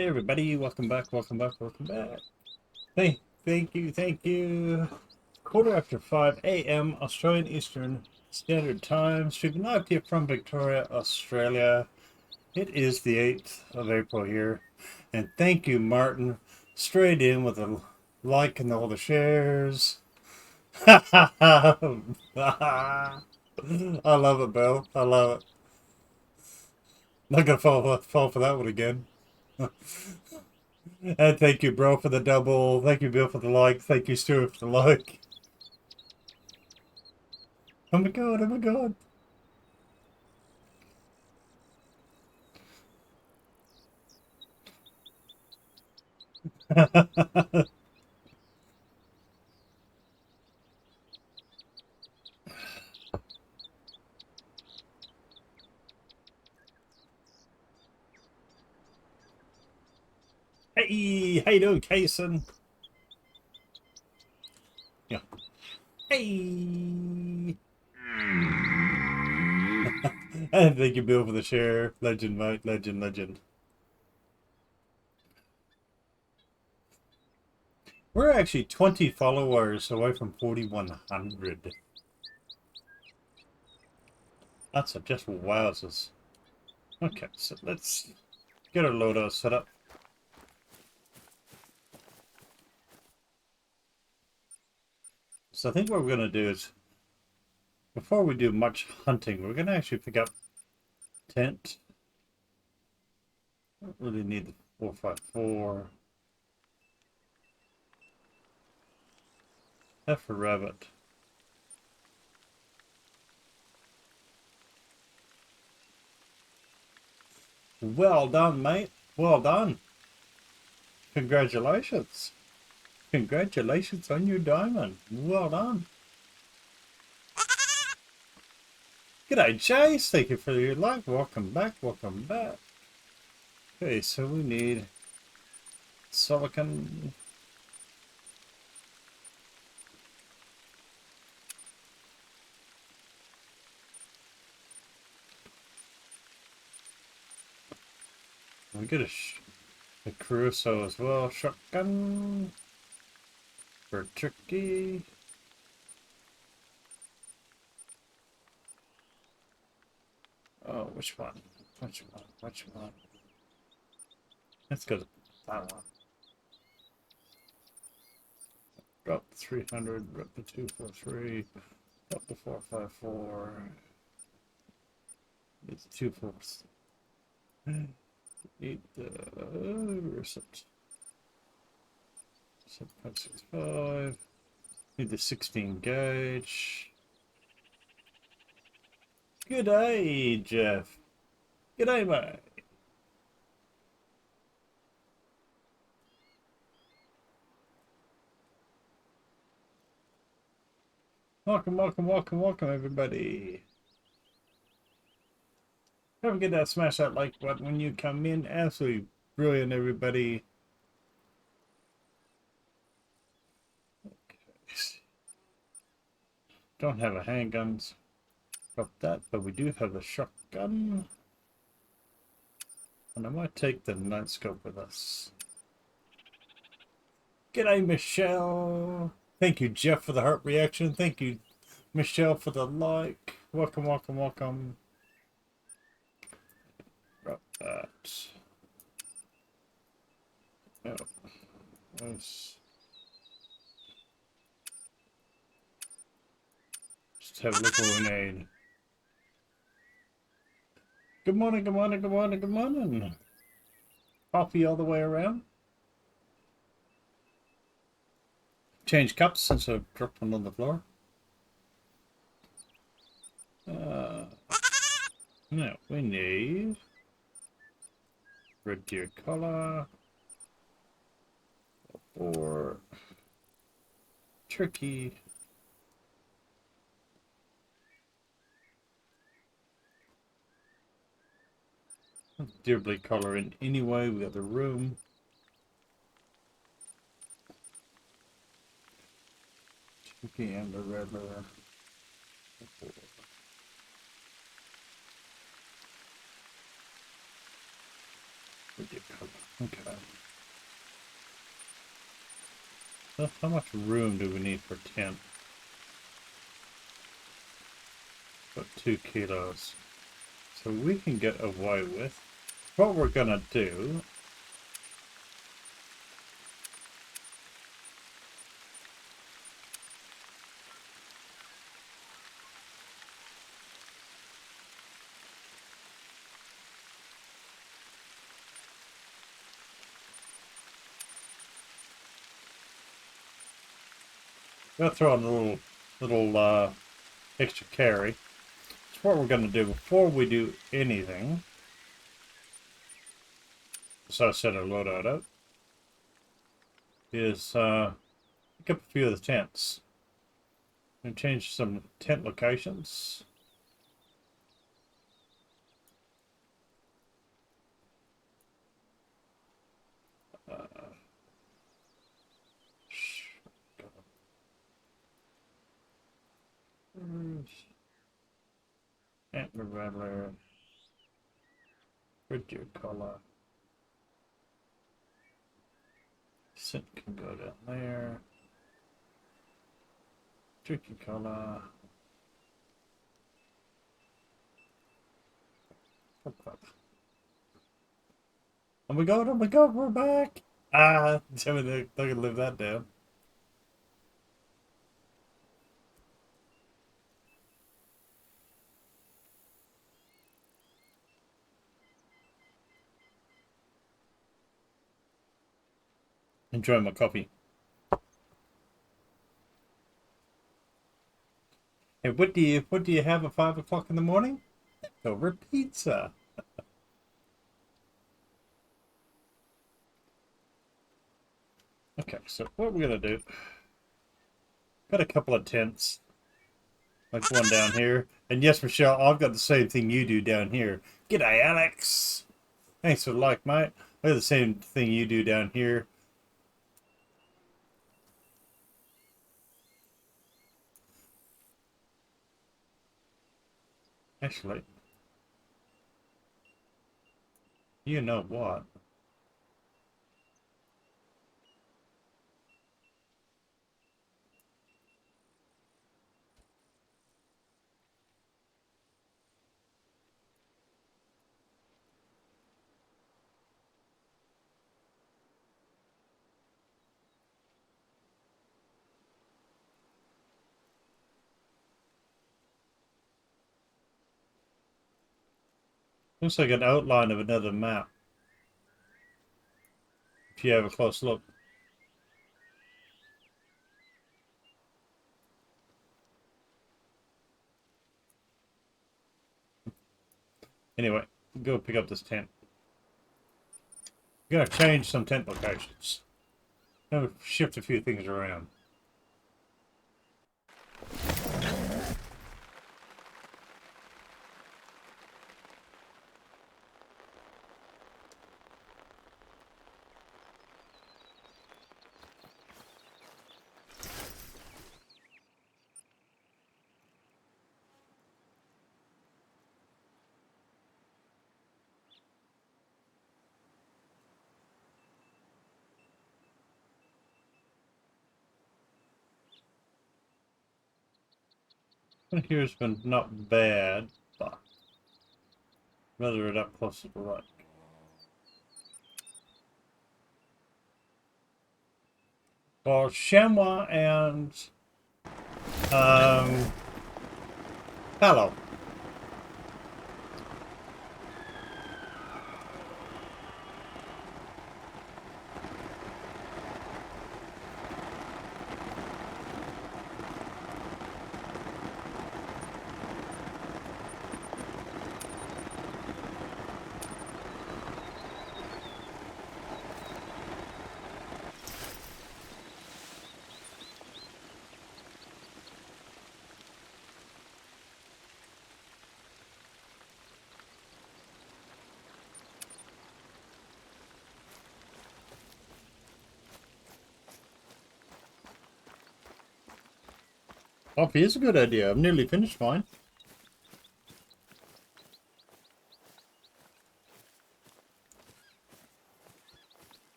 Hey everybody, welcome back, welcome back, welcome back. Thank you. Quarter after 5 a.m. Australian Eastern Standard Time, streaming live to you from Victoria, Australia. It is the 8th of April here. And thank you, Martin. Straight in with a like and all the shares. I love it, Bill. I love it. Not gonna fall for that one again. And thank you, bro, for the double. Thank you, Bill, for the like. Thank you, Stuart, for the like. Oh my god, oh my god. Hey, how you doing, Kason? Yeah. Hey. And thank you, Bill, for the share. Legend, mate. Legend, legend. We're actually 20 followers away from 4,100. That's just wowzers. Okay, so let's get our loadout set up. So I think what we're going to do is, before we do much hunting, we're going to actually pick up tent. Don't really need the 454. F for rabbit. Well done, mate. Well done. Congratulations. Congratulations on your diamond. Well done. G'day, Chase. Thank you for your like. Welcome back. Welcome back. Okay, so we need silicon. We get a Crusoe as well. Shotgun for turkey. Oh, which one? Which one? Which one? Let's go to that one. Drop the 300, drop the 243, drop the 454. It's 2 4. Need the reset. 7.65. Need the 16 gauge. Good day, Jeff. Good day, mate. Welcome, welcome, welcome, welcome, everybody. Don't forget to smash that like button when you come in. Absolutely brilliant, everybody. Okay. Don't have a handguns. Drop that, but we do have a shotgun. And I might take the night scope with us. G'day, Michelle. Thank you, Jeff, for the heart reaction. Thank you, Michelle, for the like. Welcome, welcome, welcome. Drop that. Oh, nice. Just have a look what we need. Good morning, good morning, good morning, good morning. Coffee all the way around. Change cups since I dropped one on the floor. Now we need red deer collar or turkey. Deer blade collar in anyway. We got the room. Turkey and the red leather. Red deer collar. Okay. So how much room do we need for tent? About 2 kilos. So we can get away with. What we're gonna do. We'll throw in a little extra carry. So what we're gonna do before we do anything. So I set our loadout up. Is pick up a few of the tents. And change some tent locations. Antler rattler. Where'd your color? Scent can go down there. Tricky color. Oh my god, oh my god, we're back! Ah, they're gonna live that down. Enjoy my coffee. Hey, what do you have at 5 o'clock in the morning? Over pizza. Okay, so what we're gonna do? Got a couple of tents, like one down here, and yes, Michelle, I've got the same thing you do down here. G'day, Alex. Thanks for the like, mate. I got the same thing you do down here. Actually, you know what? Looks like an outline of another map. If you have a close look. Anyway, go pick up this tent. We're gonna change some tent locations. Gonna shift a few things around. Here's been not bad, but rather it up close to the right. Well, chamois and fallow. Coffee is a good idea. I've nearly finished mine.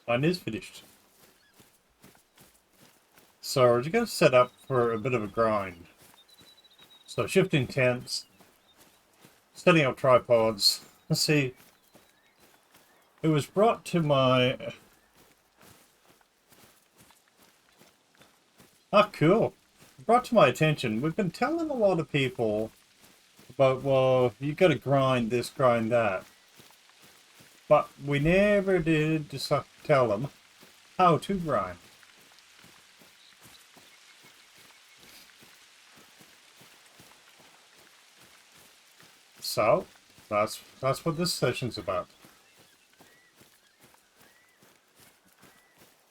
Mine is finished. So we're just going to set up for a bit of a grind. So shifting tents, setting up tripods. Let's see. It was brought to my... Ah, cool. Brought to my attention. We've been telling a lot of people about, well, you got to grind this, grind that. But we never did tell them how to grind. So, that's what this session's about.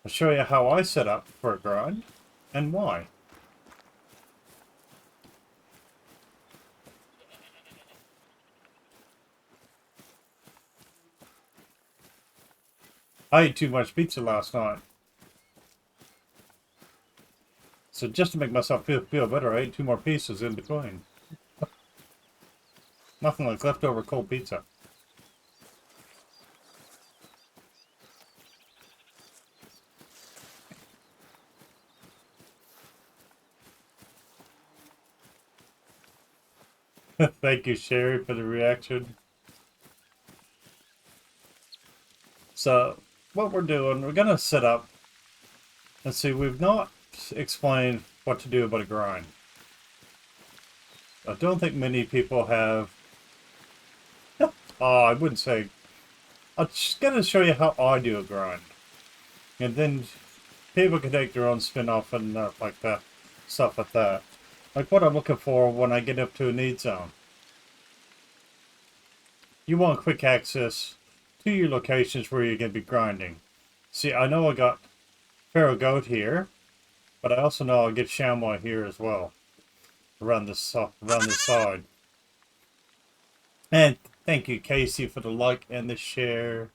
I'll show you how I set up for a grind and why. I ate too much pizza last night. So just to make myself feel better, I ate 2 more pieces in between. Nothing like leftover cold pizza. Thank you, Sherry, for the reaction. So, what we're doing, we're going to set up. Let's see, we've not explained what to do about a grind. I don't think many people have... I wouldn't say... I'm just going to show you how I do a grind. And then people can take their own spin off and like that. Stuff like that. Like what I'm looking for when I get up to a need zone. You want quick access to your locations where you're going to be grinding. See, I know I got Pharaoh Goat here, but I also know I'll get Chamois here as well. Around the side. And thank you, Casey, for the like and the share.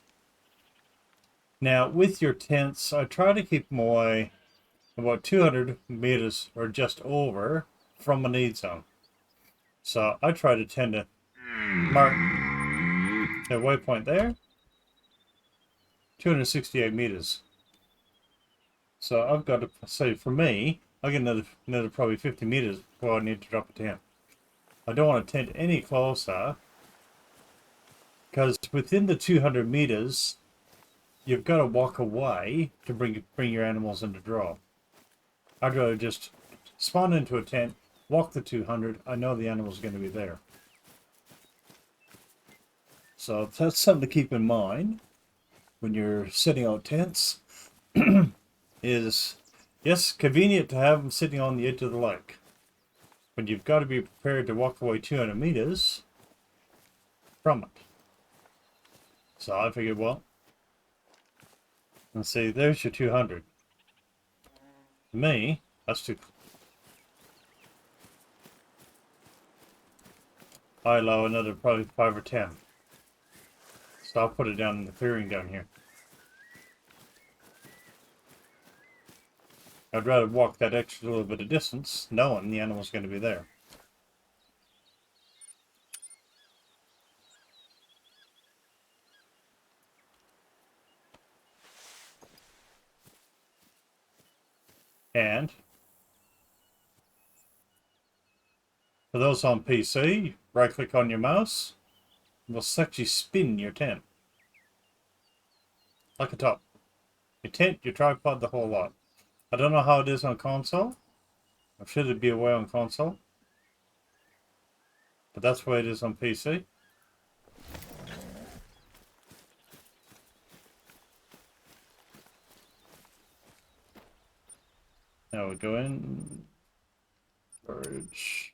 Now, with your tents, I try to keep them away about 200 meters or just over from a need zone. So I try to tend to mark a waypoint there, 268 meters. So I've got to say, for me, I get another probably 50 meters before I need to drop a tent. I don't want to tent any closer, because within the 200 meters, you've got to walk away to bring your animals into draw. I'd rather just spawn into a tent, walk the 200. I know the animal's going to be there. So that's something to keep in mind when you're setting out tents. Is, yes, convenient to have them sitting on the edge of the lake. But you've got to be prepared to walk away 200 meters from it. So I figured, well, let's see, there's your 200. To me, that's too... I allow another probably 5 or 10. So I'll put it down in the clearing down here. I'd rather walk that extra little bit of distance, knowing the animal's going to be there. And for those on PC, right-click on your mouse, and will actually spin your tent. Like a top. Your tent, your tripod, the whole lot. I don't know how it is on console. Or should it be away on console? But that's the way it is on PC. Now we go in. Storage.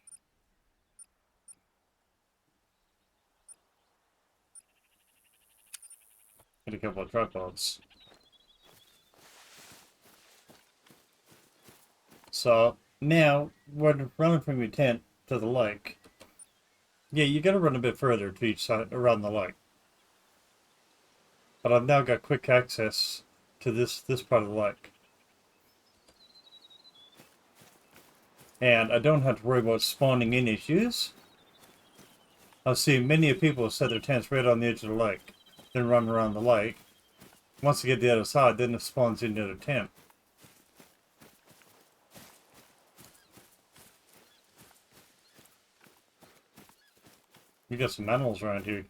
Get a couple of tripods. So now we're running from your tent to the lake. Yeah, you got to run a bit further to each side around the lake. But I've now got quick access to this part of the lake. And I don't have to worry about spawning in issues. I've seen many people set their tents right on the edge of the lake, then run around the lake. Once you get the other side, then it spawns into the tent. We got some animals around here.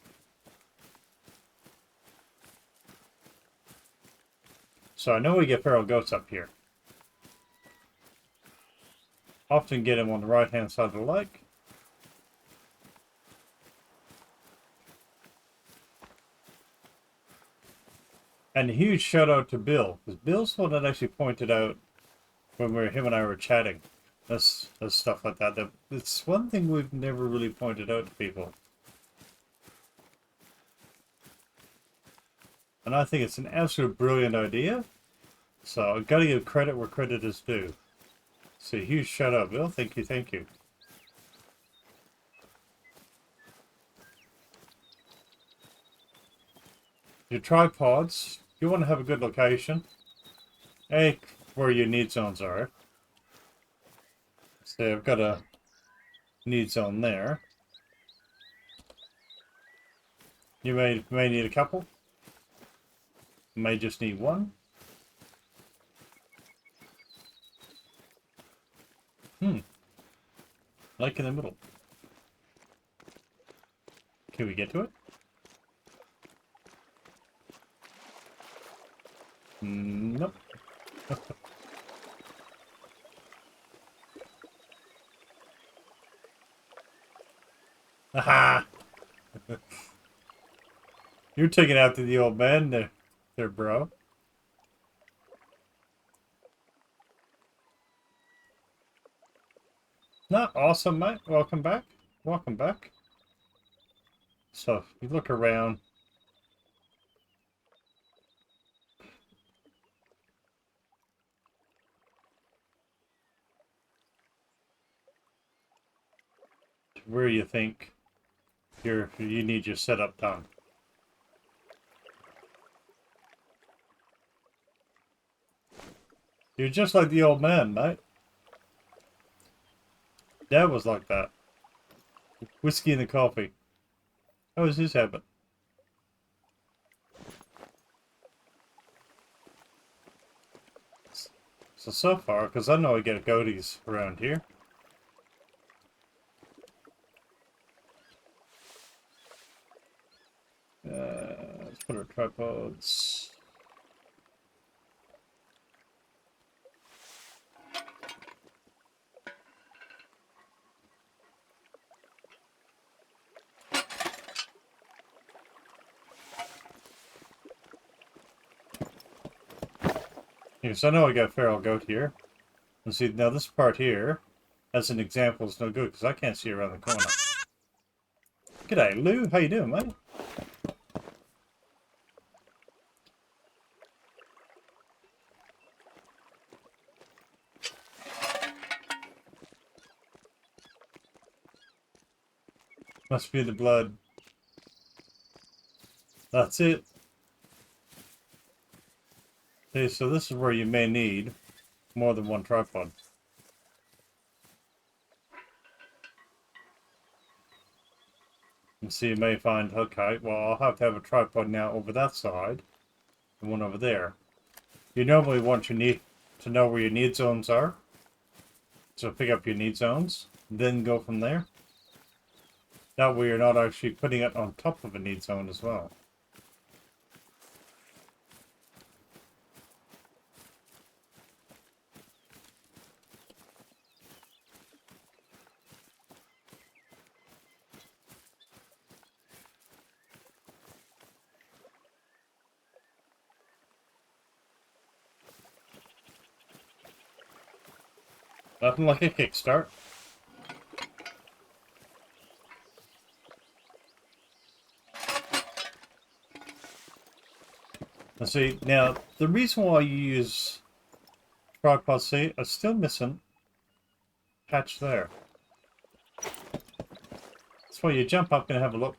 So I know we get feral goats up here. Often get them on the right-hand side of the lake. And a huge shout out to Bill, because Bill's the one that actually pointed out when him and I were chatting. That's stuff like that. It's one thing we've never really pointed out to people. And I think it's an absolute brilliant idea. So I've got to give credit where credit is due. So huge shout out, Bill. Thank you, thank you. Your tripods, you want to have a good location. Where your need zones are. So I've got a need zone there. You may need a couple. May just need one. Lake in the middle. Can we get to it? Nope. Aha! You're taking after the old man there, bro. Not awesome, mate. Welcome back. Welcome back. So, you look around. Where you think you need your setup done. You're just like the old man, mate. Dad was like that. Whiskey and the coffee. That was his habit. So far, because I know I get goatees around here. Let's put our tripods. Yes, I know I got feral goat here. And see, now this part here, as an example, is no good because I can't see around the corner. G'day, Lou. How you doing, mate? Must be the blood. That's it. Okay, so this is where you may need more than one tripod. And so you may find, okay, well, I'll have to have a tripod now over that side and one over there. You normally want to know where your need zones are. So pick up your need zones, then go from there. That way you're not actually putting it on top of a need zone as well. Nothing like a kickstart. And see, now, the reason why you use tripod C, I'm still missing patch there. That's why you jump up and have a look.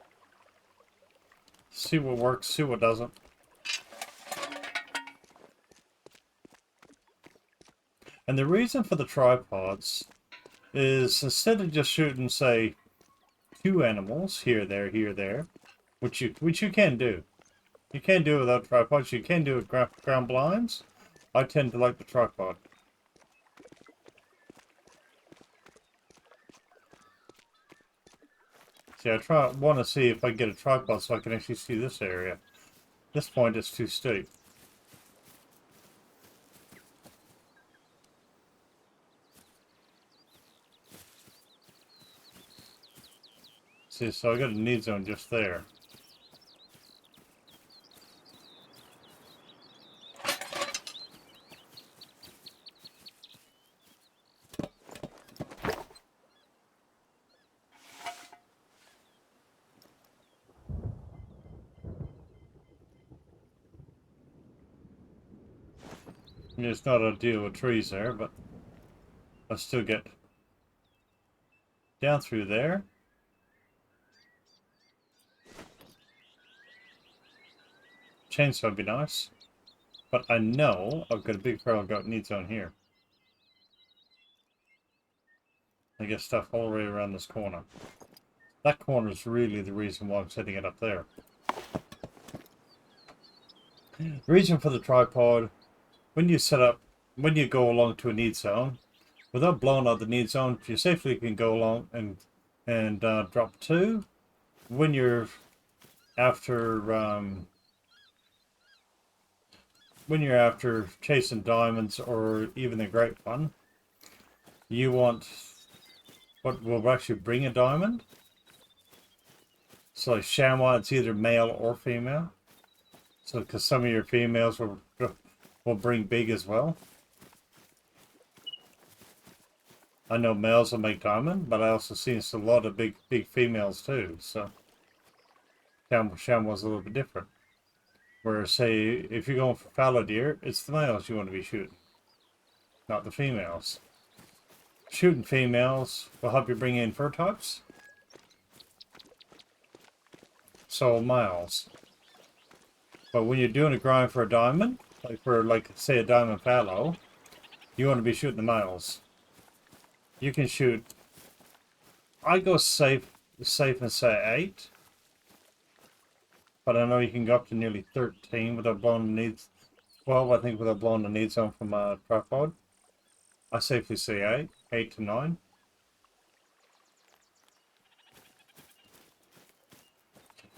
See what works, see what doesn't. And the reason for the tripods is instead of just shooting, say, 2 animals here, there, which you can do. You can do it without tripods. You can do it with ground blinds. I tend to like the tripod. See, I want to see if I can get a tripod so I can actually see this area. At this point, it's too steep. See, so I got a need zone just there. It's not ideal with trees there, but I still get down through there. Chainsaw would be nice. But I know I've got a big feral goat need zone here. I get stuff all the way around this corner. That corner is really the reason why I'm setting it up there. The reason for the tripod, when you go along to a need zone, without blowing out the need zone, you safely can go along and drop two. When you're after chasing diamonds or even the great one, you want what will actually bring a diamond. So like chamois, it's either male or female. So because some of your females will bring big as well. I know males will make diamond, but I also see a lot of big females too. So chamois is a little bit different. Whereas say if you're going for fallow deer, it's the males you want to be shooting, not the females. Shooting females will help you bring in fur types. So males. But when you're doing a grind for a diamond, like say a diamond fallow, you want to be shooting the males. You can shoot. I go safe and say 8. But I know you can go up to nearly 13 without blowing the needs. 12, I think, without blowing the need zone from a tripod. I safely say 8 to 9.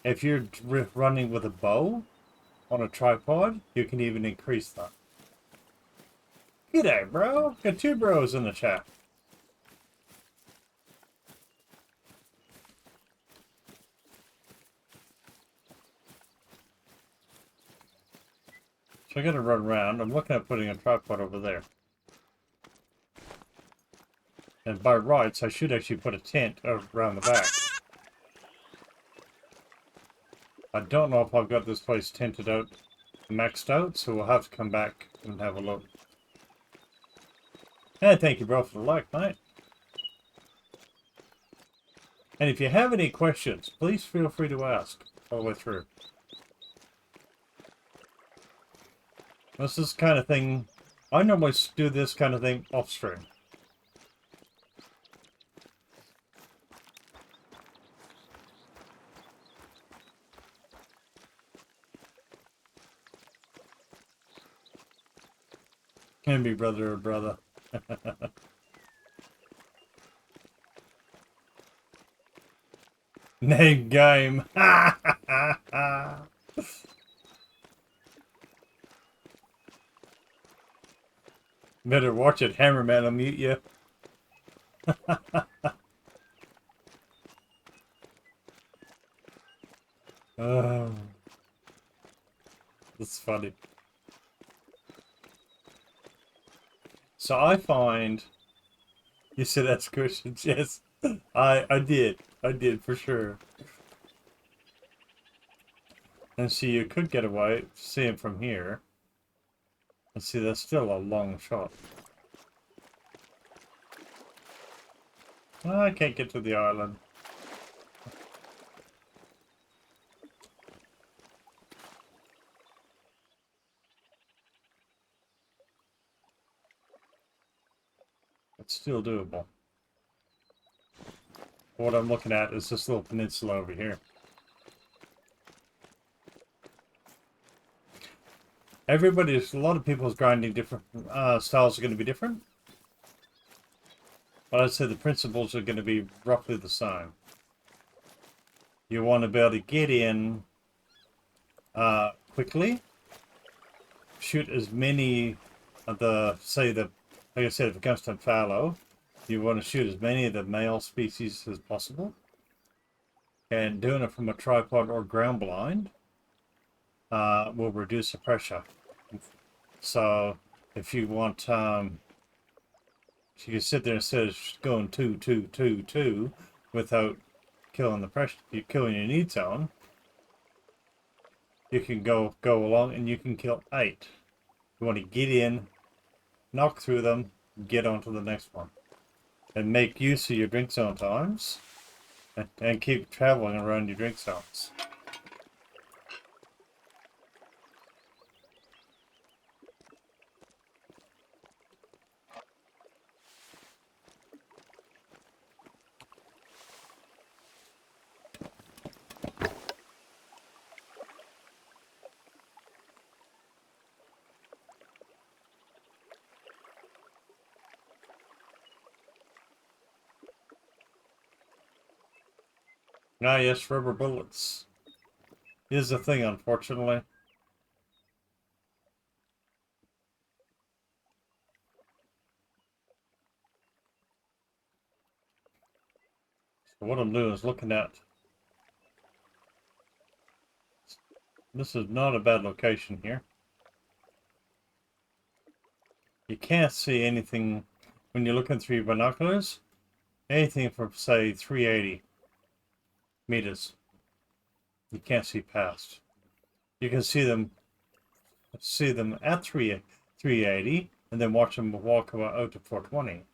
If you're running with a bow on a tripod, you can even increase that. G'day, bro. Got 2 bros in the chat. So I gotta run around. I'm looking at putting a tripod over there. And by rights, I should actually put a tent around the back. I don't know if I've got this place tented out, maxed out, so we'll have to come back and have a look. And thank you, bro, for the like, mate. And if you have any questions, please feel free to ask all the way through. This is the kind of thing, I normally do this kind of thing off stream. Can be brother or brother. Name game. Better watch it, Hammerman will mute you. Oh, that's funny. So I find you said ask questions. Yes, I did for sure. And see, you could get away, see him from here. And see, that's still a long shot. Oh, I can't get to the island. It's still doable. What I'm looking at is this little peninsula over here. A lot of people's grinding different styles are going to be different. But I'd say the principles are going to be roughly the same. You want to be able to get in quickly, shoot as many of like I said, if it comes to fallow, you want to shoot as many of the male species as possible. And doing it from a tripod or ground blind will reduce the pressure. So if you want, you can sit there instead of going 2, 2, 2, 2 without killing the pressure, you're killing your need zone. You can go along and you can kill 8. You want to get in, knock through them, get onto the next one, and make use of your drink zone times, and keep traveling around your drink zones. Ah, yes, rubber bullets is a thing, unfortunately. So what I'm doing is looking at. This is not a bad location here. You can't see anything when you're looking through your binoculars. Anything from, say, 380 meters. You can't see past. You can see them at 380 and then watch them walk out to 420,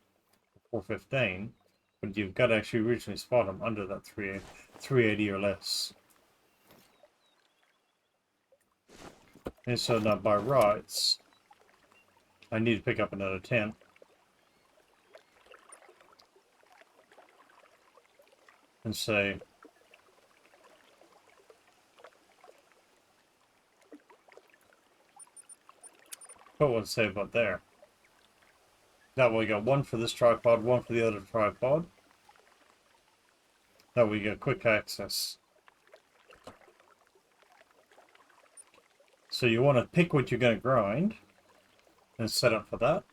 415. But you've got to actually originally spot them under that 380 or less. And so now by rights, I need to pick up another 10. And say, what would it say about there? That way we got one for this tripod, one for the other tripod. That way we get quick access. So you want to pick what you're going to grind and set up for that.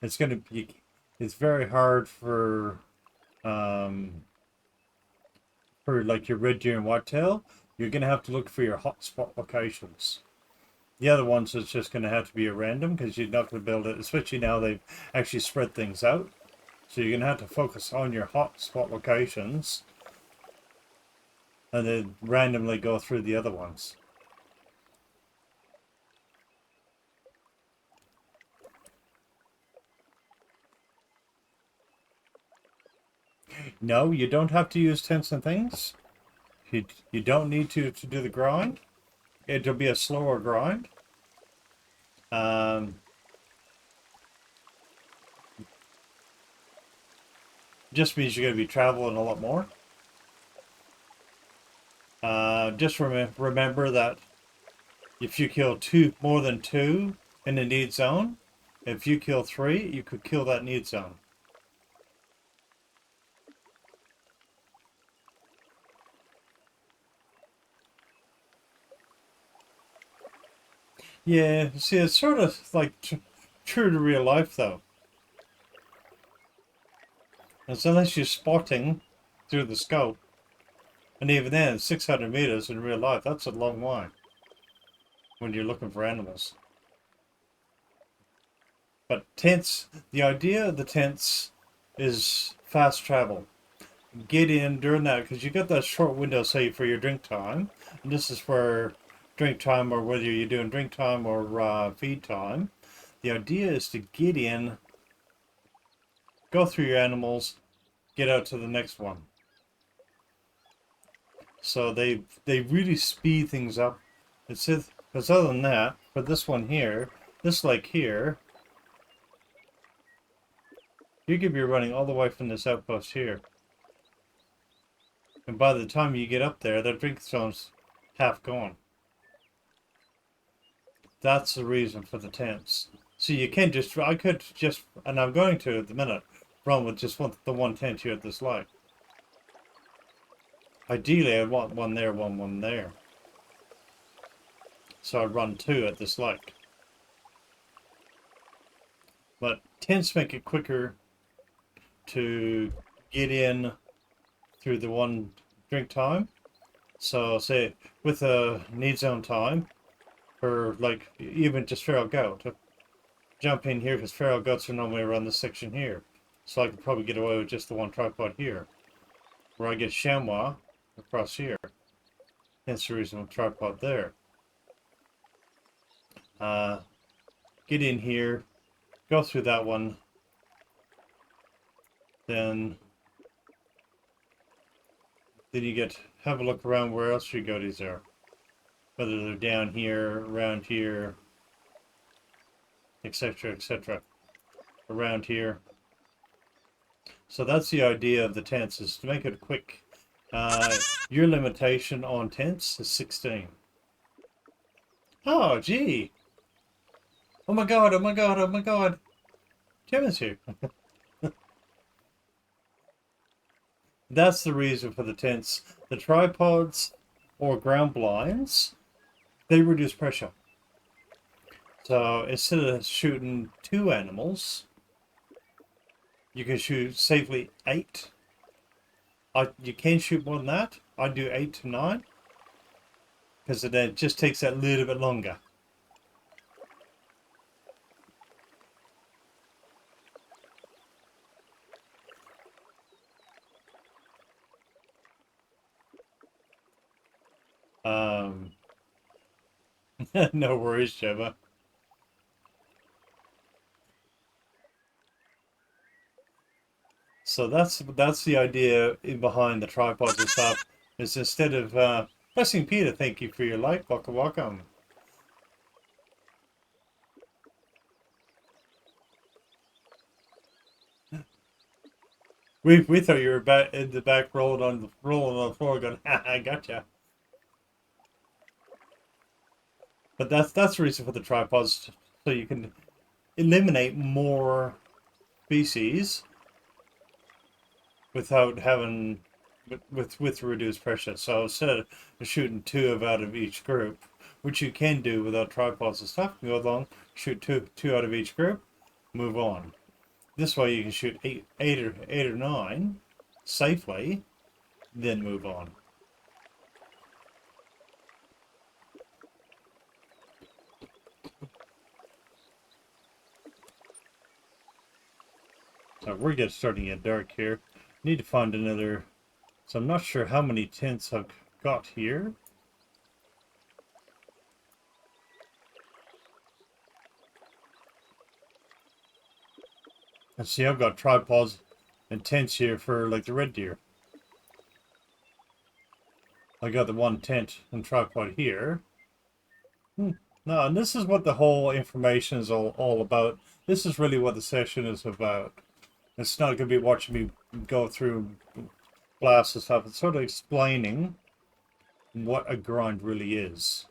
It's very hard for like your red deer and whitetail. You're going to have to look for your hotspot locations. The other ones is just going to have to be a random because you're not going to build it, especially now they've actually spread things out. So you're going to have to focus on your hotspot locations and then randomly go through the other ones. No, you don't have to use tents and things. You don't need to do the grind. It'll be a slower grind. Just means you're going to be traveling a lot more. Just remember that if you kill more than 2 in the need zone, if you kill 3, you could kill that need zone. Yeah, see, it's sort of like true to real life, though. It's unless you're spotting through the scope, and even then, 600 meters in real life, that's a long way when you're looking for animals. But tents, the idea of the tents is fast travel. Get in during that, because you got that short window, say, for your drink time, and this is for drink time, or whether you're doing drink time or feed time. The idea is to get in, go through your animals, get out to the next one. So they really speed things up. Because other than that, for this one here, this lake here, you could be running all the way from this outpost here. And by the time you get up there, the drink zone's half gone. That's the reason for the tents. So you can just, I could just, and I'm going to at the minute, run with just the one tent here at this light. Ideally, I want one there, one there. So I run two at this light. But tents make it quicker to get in through the one drink time. So say with a need zone time, or like even just feral goat, jump in here because feral goats are normally around this section here. So I could probably get away with just the one tripod here. Where I get chamois across here. Hence the reason with tripod there. Get in here, go through that one, then you get have a look around where else your goaties are. Whether they're down here, around here, etc., etc. Around here. So that's the idea of the tents, is to make it quick. Your limitation on tents is 16. Oh, gee. Oh my god, oh my god, oh my god. Tim is here. That's the reason for the tents. The tripods or ground blinds, they reduce pressure. So instead of shooting 2 animals, you can shoot safely 8. You can shoot more than that. I do 8 to 9 because it just takes that little bit longer. No worries, Gemma. So that's the idea behind the tripods and stuff. Is instead of blessing Peter, thank you for your like, welcome. We thought you were back in the back rolling on the floor, going, I gotcha. But that's the reason for the tripods, so you can eliminate more species without having with reduced pressure. So instead of shooting 2 out of each group, which you can do without tripods and stuff, go along, shoot two out of each group, move on. This way you can shoot eight or 9 safely, then move on. So we're getting starting to get dark here. Need to find another. So I'm not sure how many tents I've got here. And see, I've got tripods and tents here for like the red deer. I got the one tent and tripod here. No, and this is what the whole information is all about. This is really what the session is about. It's not going to be watching me go through blasts and stuff. It's sort of explaining what a grind really is.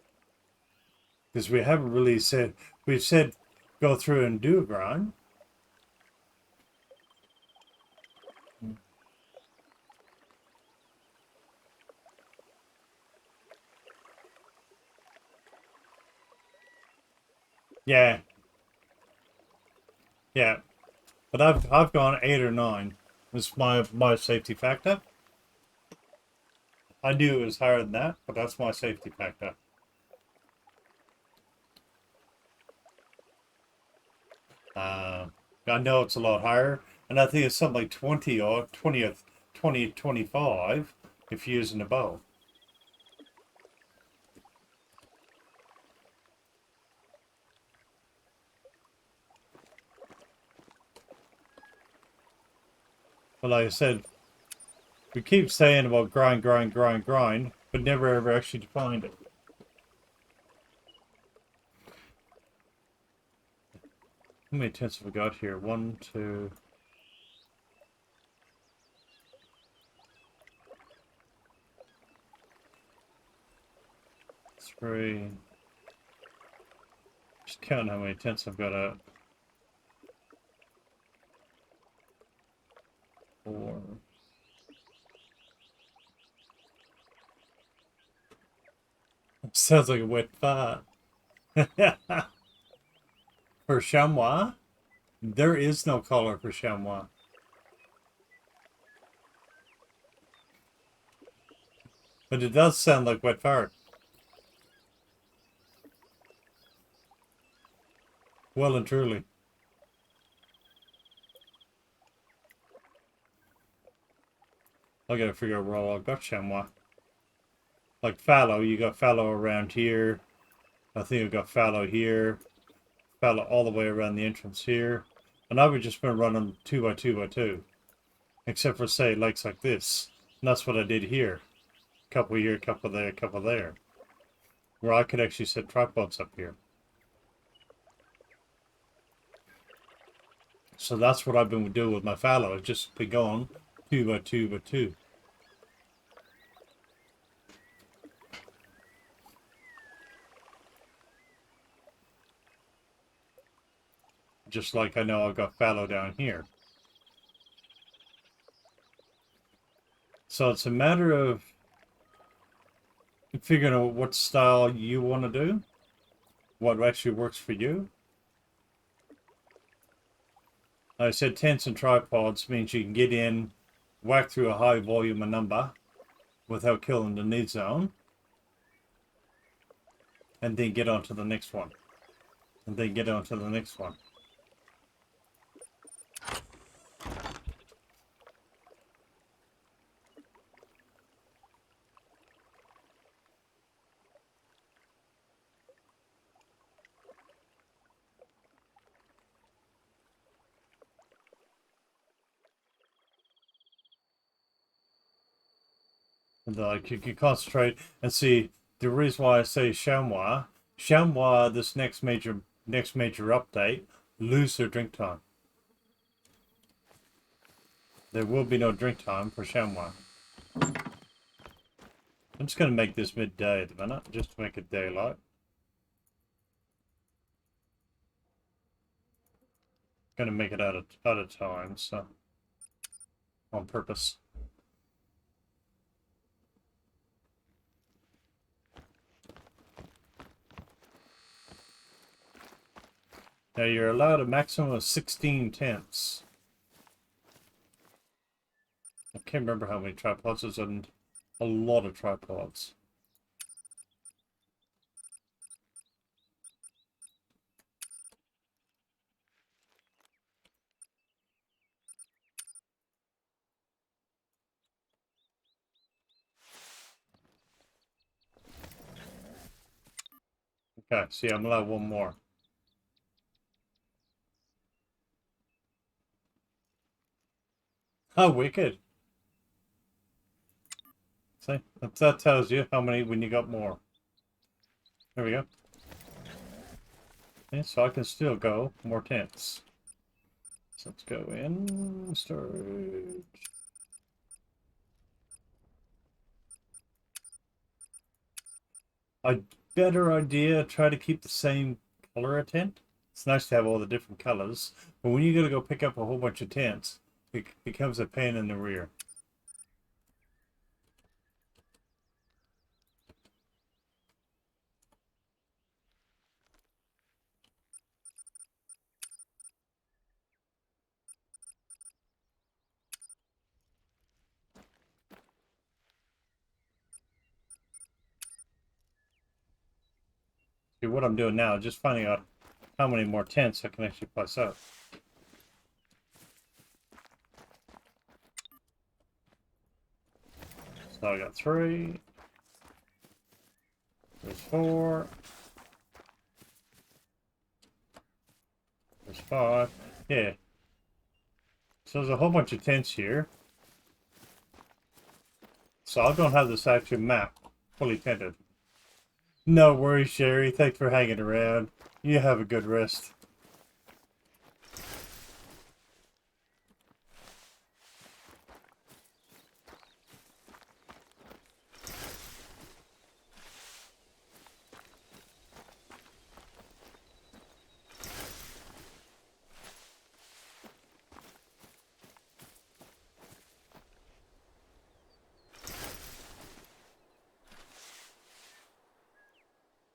Because we haven't really said, we've said go through and do a grind. Yeah, yeah. But I've gone 8 or 9. It's my safety factor. I knew it was higher than that, but that's my safety factor. I know it's a lot higher, and I think it's something like 20 or 25 if you're using a bow. But like I said, we keep saying about grind, but never ever actually defined it. How many tents have we got here? 1, 2, 3, Just count how many tents I've got out. 4. Sounds like a wet fart. For chamois, there is no color for chamois. But it does sound like wet fart. Well and truly. I gotta figure out where all I've got chamois. Like fallow, you got fallow around here. I think I've got fallow here. Fallow all the way around the entrance here. And I would just been running 2 by 2 by 2. Except for, say, lakes like this. And that's what I did here. Couple here, couple there, couple there. Where I could actually set tripods up here. So that's what I've been doing with my fallow. I've just been going 2 by 2 by 2. Just like I know I've got fallow down here. So it's a matter of figuring out what style you want to do. What actually works for you. I said tents and tripods means you can get in, whack through a high volume of number without killing the need zone. And then get on to the next one. And then get on to the next one. And like you can concentrate and see the reason why I say chamois. Chamois, this next major update, lose their drink time. There will be no drink time for chamois. I'm just going to make this midday at the minute, just to make it daylight. Going to make it out of time, so on purpose. Now you're allowed a maximum of 16 tents. I can't remember how many tripods. There's a lot of tripods. Okay, see, I'm allowed one more. How wicked. See, that tells you how many when you got more. There we go. Okay, so I can still go more tents. So let's go in storage. A better idea, try to keep the same color of tent. It's nice to have all the different colors, but when you gotta go pick up a whole bunch of tents, it becomes a pain in the rear. See, what I'm doing now is just finding out how many more tents I can actually place up. So I got 3. There's 4. There's 5. Yeah. So there's a whole bunch of tents here. So I don't have this actual map fully tented. No worries, Sherry. Thanks for hanging around. You have a good rest.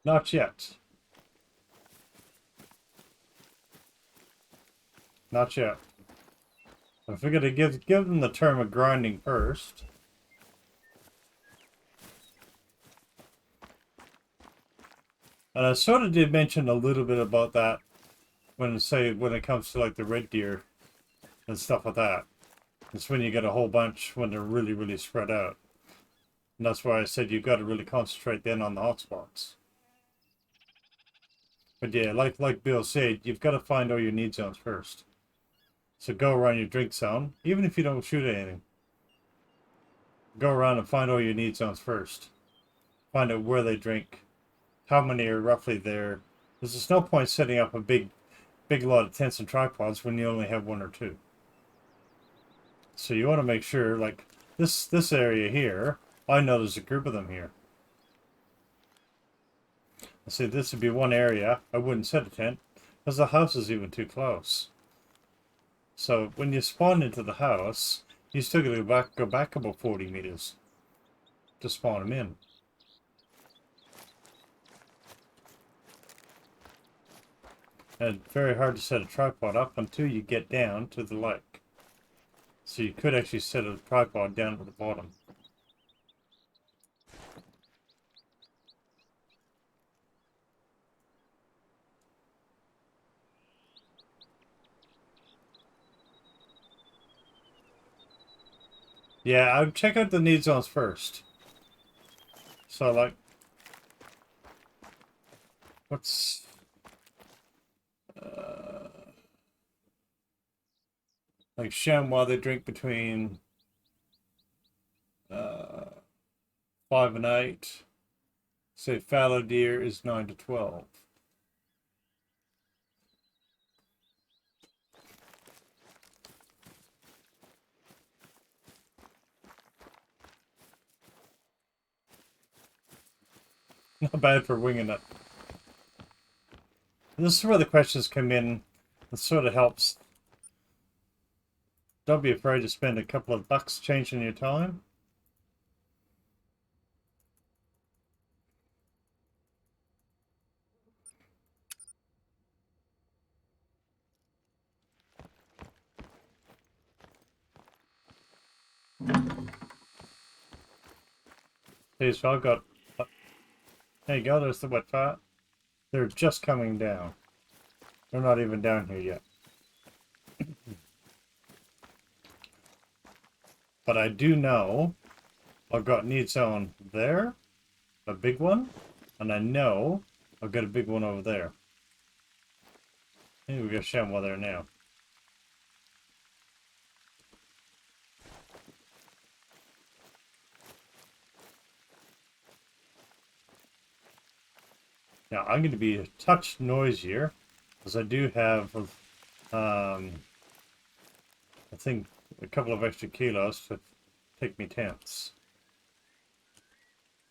Not yet. Not yet. I figured to give them the term of grinding first. And I sort of did mention a little bit about that when it comes to like the red deer and stuff like that. It's when you get a whole bunch when they're really, really spread out. And that's why I said you've got to really concentrate then on the hotspots. But yeah, like Bill said, you've got to find all your need zones first. So go around your drink zone, even if you don't shoot anything. Go around and find all your need zones first. Find out where they drink, how many are roughly there. There's no point setting up a big lot of tents and tripods when you only have one or two. So you want to make sure, like this area here, I know there's a group of them here. I say this would be one area I wouldn't set a tent because the house is even too close. So when you spawn into the house, you still got to go back about 40 meters to spawn them in. And it's very hard to set a tripod up until you get down to the lake. So you could actually set a tripod down at the bottom. Yeah, I would check out the need zones first. So like, what's like chamois, they drink between 5 and 8. Say fallow deer is 9 to 12. Not bad for winging it. This is where the questions come in. It sort of helps. Don't be afraid to spend a couple of bucks changing your time. Okay, so I've got... There you go, there's the wet fart. They're just coming down. They're not even down here yet. But I do know I've got need zone there, a big one, and I know I've got a big one over there. Maybe we got chamois there now. Now I'm going to be a touch noisier because I do have, I think, a couple of extra kilos to take me tents.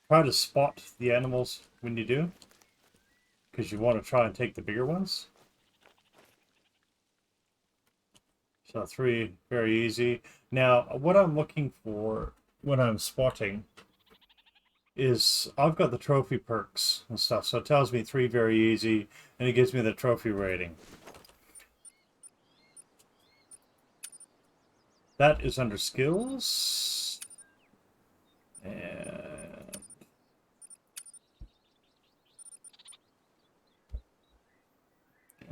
Try to spot the animals when you do, because you want to try and take the bigger ones. So 3, very easy. Now, what I'm looking for when I'm spotting is I've got the trophy perks and stuff. So it tells me 3 very easy, and it gives me the trophy rating. That is under skills. And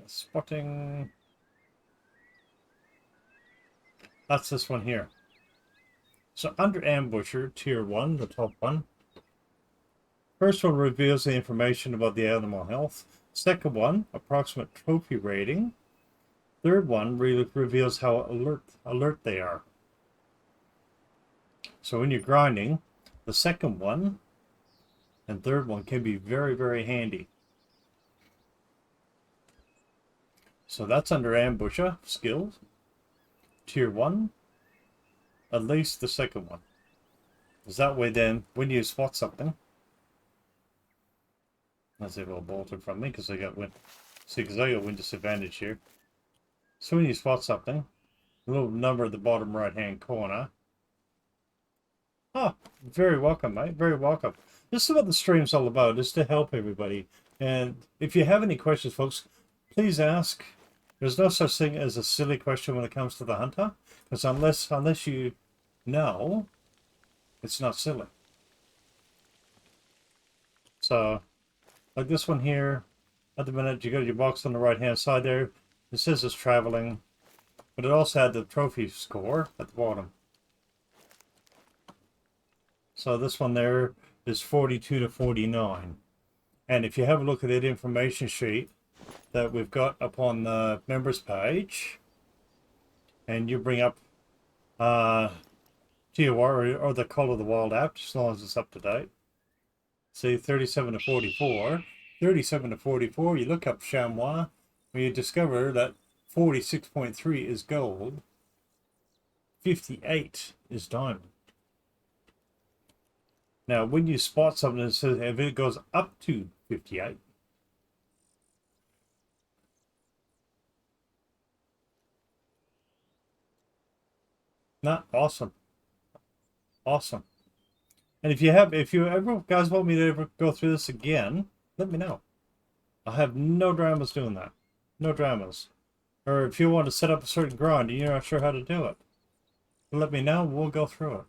spotting. That's this one here. So under ambusher, tier 1, the top one. First one reveals the information about the animal health. Second one, approximate trophy rating. Third one reveals how alert they are. So when you're grinding, the second one and third one can be very, very handy. So that's under ambusher, skills. Tier 1, at least the second one. Because that way then, when you spot something, as they all bolted from me because I got wind. See, because I got wind disadvantage here. So when you spot something, a little number at the bottom right hand corner. Oh, very welcome, mate. Very welcome. this is what the stream's all about, is to help everybody. And if you have any questions, folks, please ask. There's no such thing as a silly question when it comes to the hunter, because unless you know, it's not silly. So, like this one here, at the minute, you got your box on the right-hand side there. It says it's traveling, but it also had the trophy score at the bottom. So this one there is 42 to 49. And if you have a look at that information sheet that we've got up on the members page, and you bring up TOR or the Call of the Wild app, as long as it's up to date. See, 37 to 44. 37 to 44, you look up chamois, and you discover that 46.3 is gold, 58 is diamond. Now, when you spot something that says if it goes up to 58, not awesome, awesome. And if you ever guys want me to ever go through this again, let me know. I have no dramas doing that, no dramas. Or if you want to set up a certain grind and you're not sure how to do it, let me know. We'll go through it.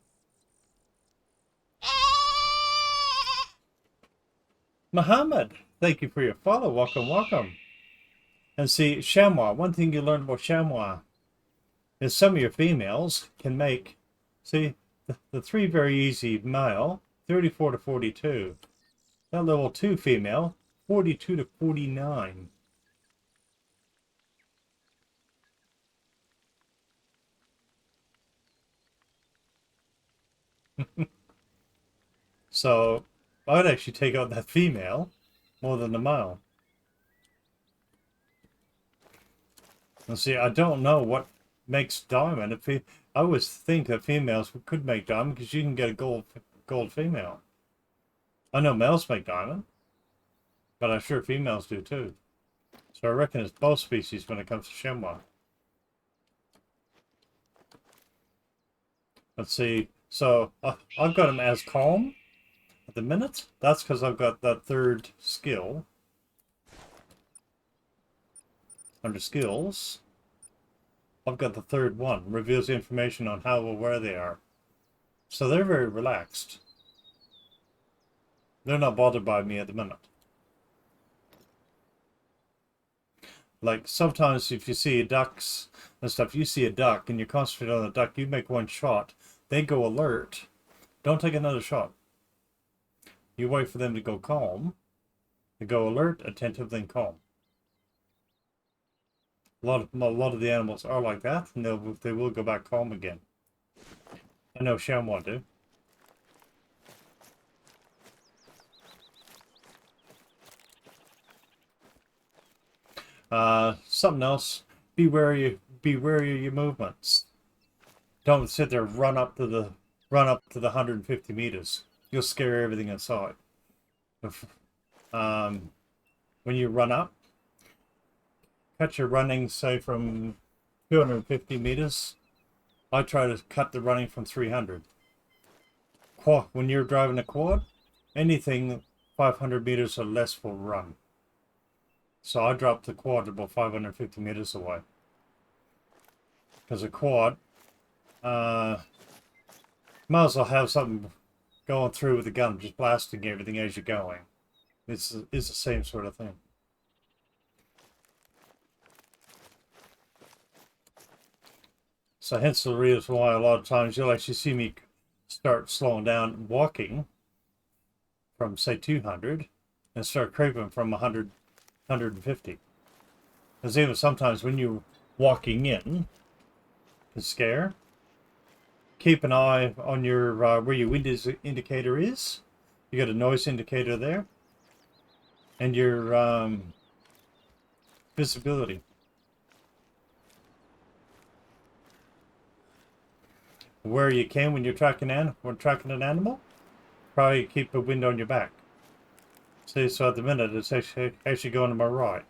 Muhammad, thank you for your follow. Welcome, welcome. And see, chamois, one thing you learn about chamois is some of your females can make, see, the three very easy male, 34 to 42. That level 2 female, 42 to 49. So I'd actually take out that female more than the male. And see, I don't know what makes diamond. I always think that females could make diamond because you can get a gold female. I know males make diamond, but I'm sure females do too. So I reckon it's both species when it comes to chamois. Let's see. So I've got him as calm at the minute. That's because I've got that third skill. Under skills, I've got the third one. Reveals information on how or where they are. So they're very relaxed. They're not bothered by me at the minute. Like sometimes if you see ducks and stuff, you see a duck and you concentrate on the duck, you make one shot, they go alert. Don't take another shot. You wait for them to go calm. They go alert, attentive, then calm. A lot of the animals are like that, and they will go back calm again. I know chamois do. Something else. Be wary of your movements. Don't sit there run up to the 150 meters. You'll scare everything inside. When you run up, cut your running, say, from 250 meters. I try to cut the running from 300. When you're driving a quad, anything 500 meters or less will run. So I dropped the quad about 550 meters away. Because a quad, might as well have something going through with the gun, just blasting everything as you're going. It's the same sort of thing. So hence the reason why a lot of times you'll actually see me start slowing down walking from say 200 and start creeping from 100, 150. Because even sometimes when you're walking in, to scare, keep an eye on your where your wind indicator is. You got a noise indicator there, and your visibility. Where you can when you're tracking an animal, probably keep the wind on your back. See, so at the minute it's actually going to my right.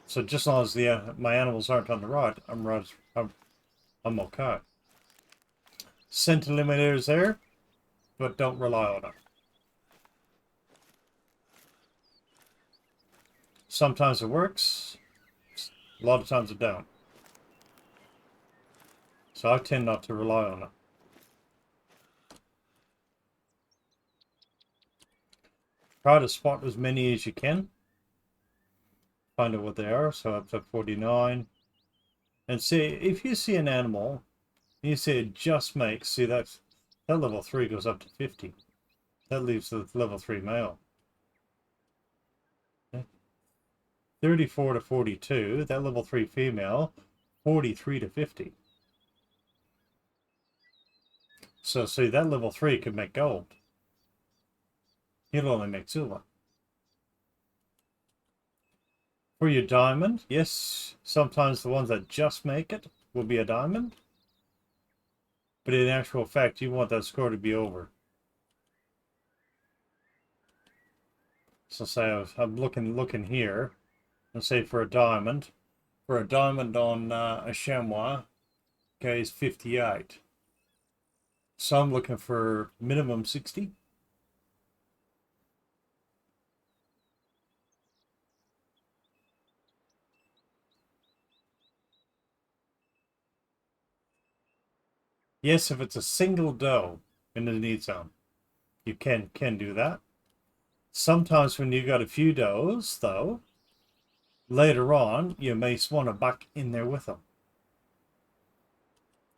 So just as long as my animals aren't on the right, I'm okay. Scent eliminator is there, but don't rely on it. Sometimes it works, a lot of times it don't. So I tend not to rely on it. Try to spot as many as you can. Find out what they are. So up to 49. And see, if you see an animal, you see it just makes, see that level 3 goes up to 50. That leaves the level 3 male. 34 to 42, that level 3 female, 43 to 50. So see, that level 3 could make gold. It'll only make silver. For your diamond, yes, sometimes the ones that just make it will be a diamond. But in actual fact, you want that score to be over. So say I'm looking here, and say for a diamond on a chamois, okay, is 58. So I'm looking for minimum 60. Yes, if it's a single doe in the need zone, you can do that. Sometimes when you got a few does, though, later on you may want to buck in there with them.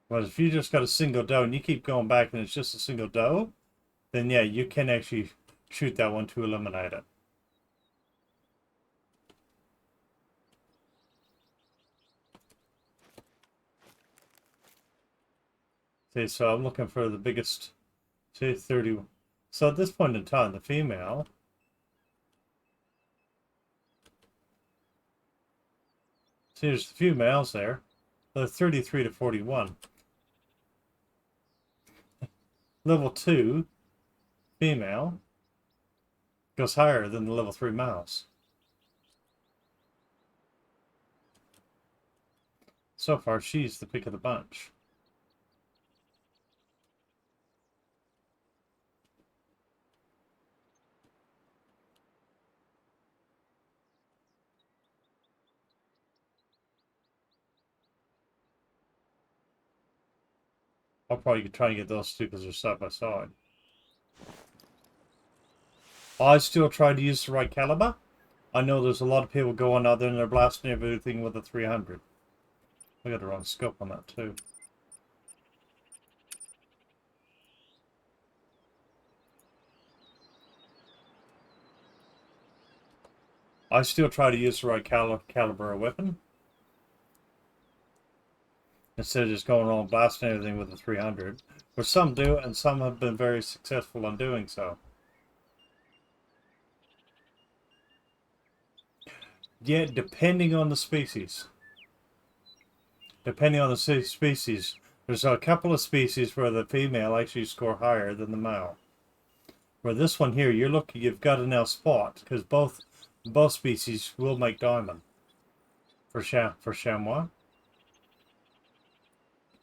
But if you just got a single doe and you keep going back and it's just a single doe, then yeah, you can actually shoot that one to eliminate it. Okay, so I'm looking for the biggest, say 30. So at this point in time, the female, see there's a few males there, they're 33 to 41. Level 2 female goes higher than the level 3 males. So far, she's the pick of the bunch. I'll probably try and get those two because they're side by side. I still try to use the right caliber. I know there's a lot of people going out there and they're blasting everything with a 300. I got the wrong scope on that too. I still try to use the right caliber of weapon. Instead of just going around blasting everything with a 300. But some do, and some have been very successful in doing so. Yeah, depending on the species. Depending on the species. There's a couple of species where the female actually score higher than the male. Where this one here, you've got to now spot, because both species will make diamond. For chamois.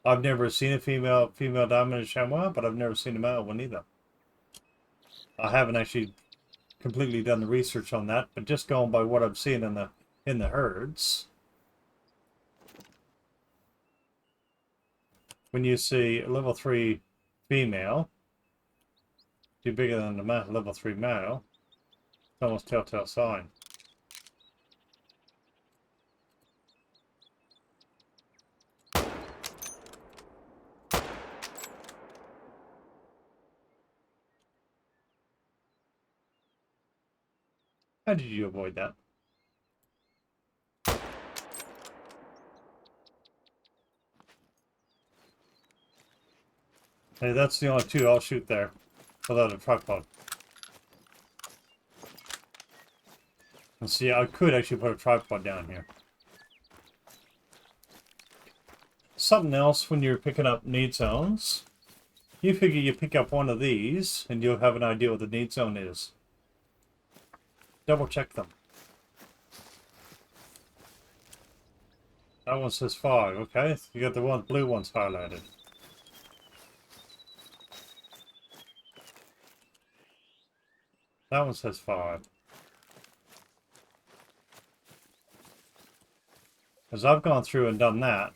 I've never seen a female diamond in chamois, but I've never seen a male one either. I haven't actually completely done the research on that, but just going by what I've seen in the herds, when you see a level 3 female do bigger than the level 3 male, it's almost telltale sign. How did you avoid that? Hey, that's the only two I'll shoot there without a tripod. And see, I could actually put a tripod down here. Something else when you're picking up need zones, you figure you pick up one of these and you'll have an idea what the need zone is. Double check them. That one says 5, okay? You got the blue ones highlighted. That one says 5. Because I've gone through and done that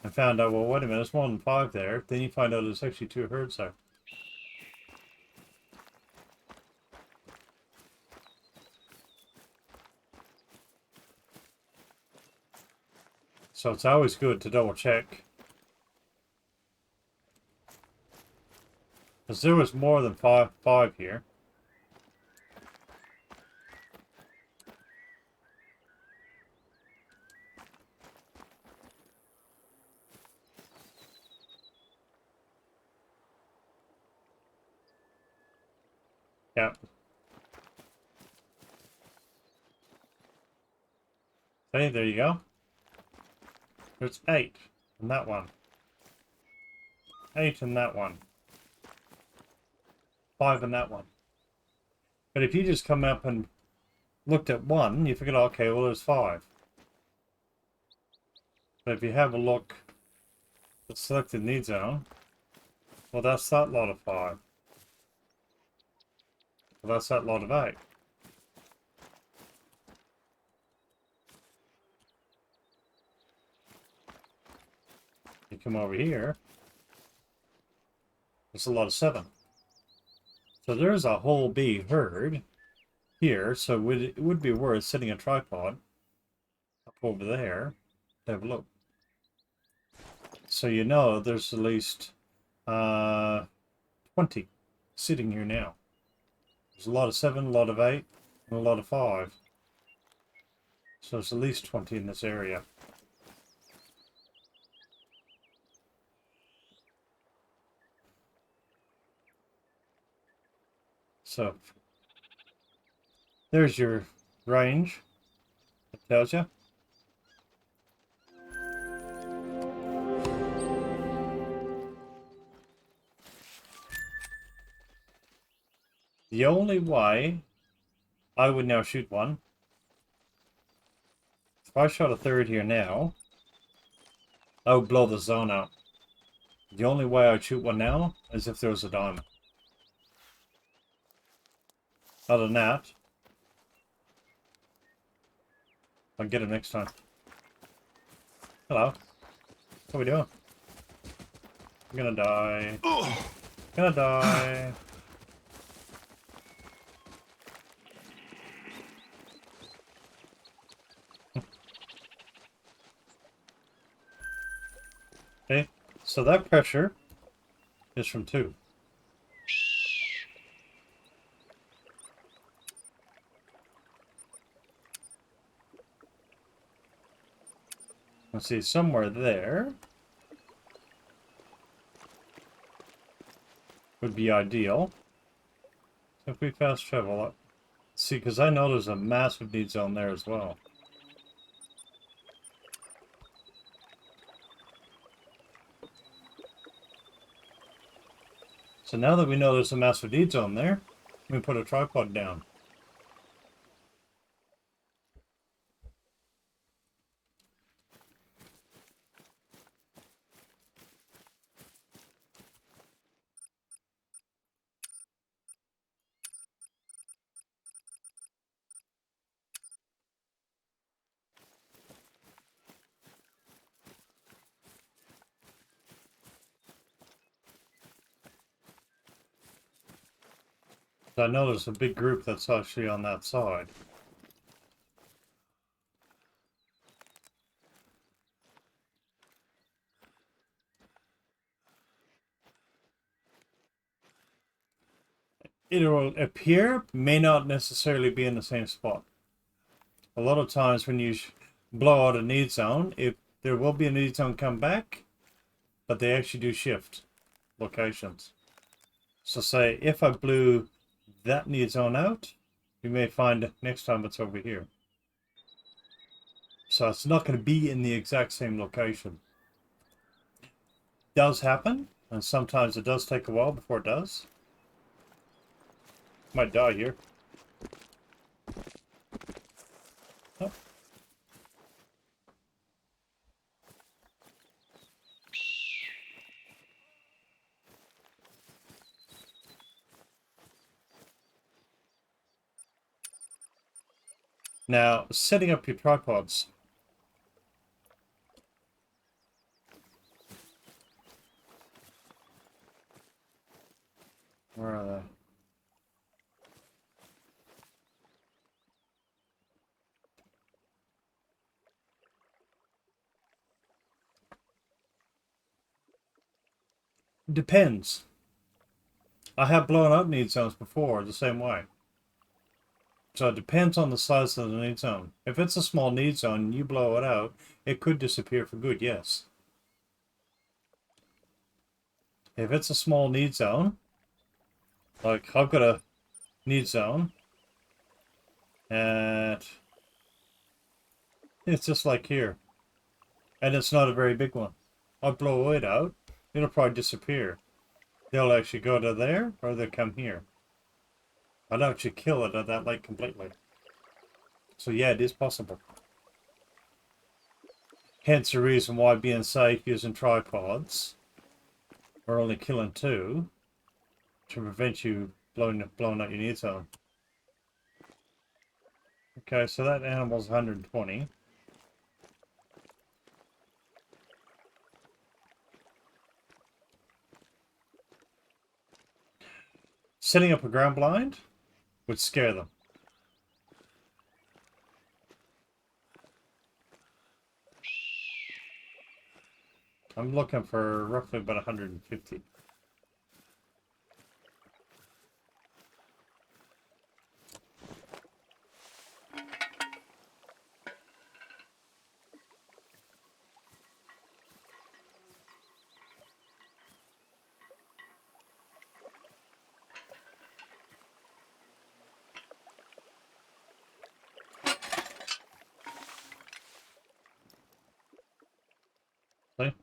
and found out, well, wait a minute, there's more than 5 there. Then you find out there's actually 2 herds there. So it's always good to double check. Because there was more than five here. Yeah. Hey, there you go. There's 8 in that one. 8 in that one. 5 in that one. But if you just come up and looked at one, you figure, okay, well, there's 5. But if you have a look at the selected need zone, well, that's that lot of 5. Well, that's that lot of 8. You come over here, there's a lot of 7. So there's a whole bee herd here, so it would be worth setting a tripod up over there to have a look. So you know there's at least 20 sitting here now. There's a lot of 7, a lot of 8, and a lot of 5. So there's at least 20 in this area. So there's your range. It tells you. The only way I would now shoot one, if I shot a third here now, I would blow the zone out. The only way I'd shoot one now is if there was a diamond. Other than that, I'll get him next time. Hello. What are we doing? I'm gonna die. Gonna die. Okay, so that pressure is from 2. Let's see, somewhere there would be ideal. So if we fast travel up, see, because I know there's a massive need zone there as well. So now that we know there's a massive need zone there, we put a tripod down. I know there's a big group that's actually on that side. It will appear, may not necessarily be in the same spot. A lot of times when you blow out a need zone, there will be a need zone come back, but they actually do shift locations. So say if I blew that need zone out, you may find next time it's over here. So it's not going to be in the exact same location. Does happen, and sometimes it does take a while before it does. Might die here. Oh. Now, setting up your tripods. Depends. I have blown up need zones before the same way. So it depends on the size of the need zone. If it's a small need zone and you blow it out, it could disappear for good, yes. If it's a small need zone, like I've got a need zone, and it's just like here. And it's not a very big one. I'll blow it out, it'll probably disappear. They'll actually go to there, or they'll come here. I'd actually kill it at that lake completely. So yeah, it is possible. Hence the reason why being safe using tripods, or only killing two, to prevent you blowing out your need zone. Okay, so that animal's 120. Setting up a ground blind would scare them. I'm looking for roughly about 150. See?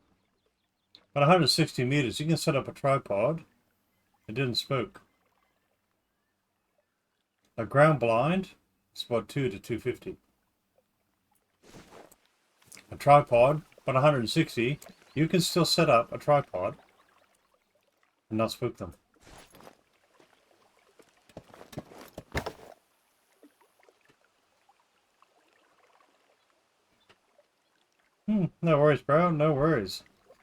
About 160 meters, you can set up a tripod. It didn't spook. A ground blind is about 2 to 250. A tripod, about 160. You can still set up a tripod and not spook them. No worries, bro. No worries.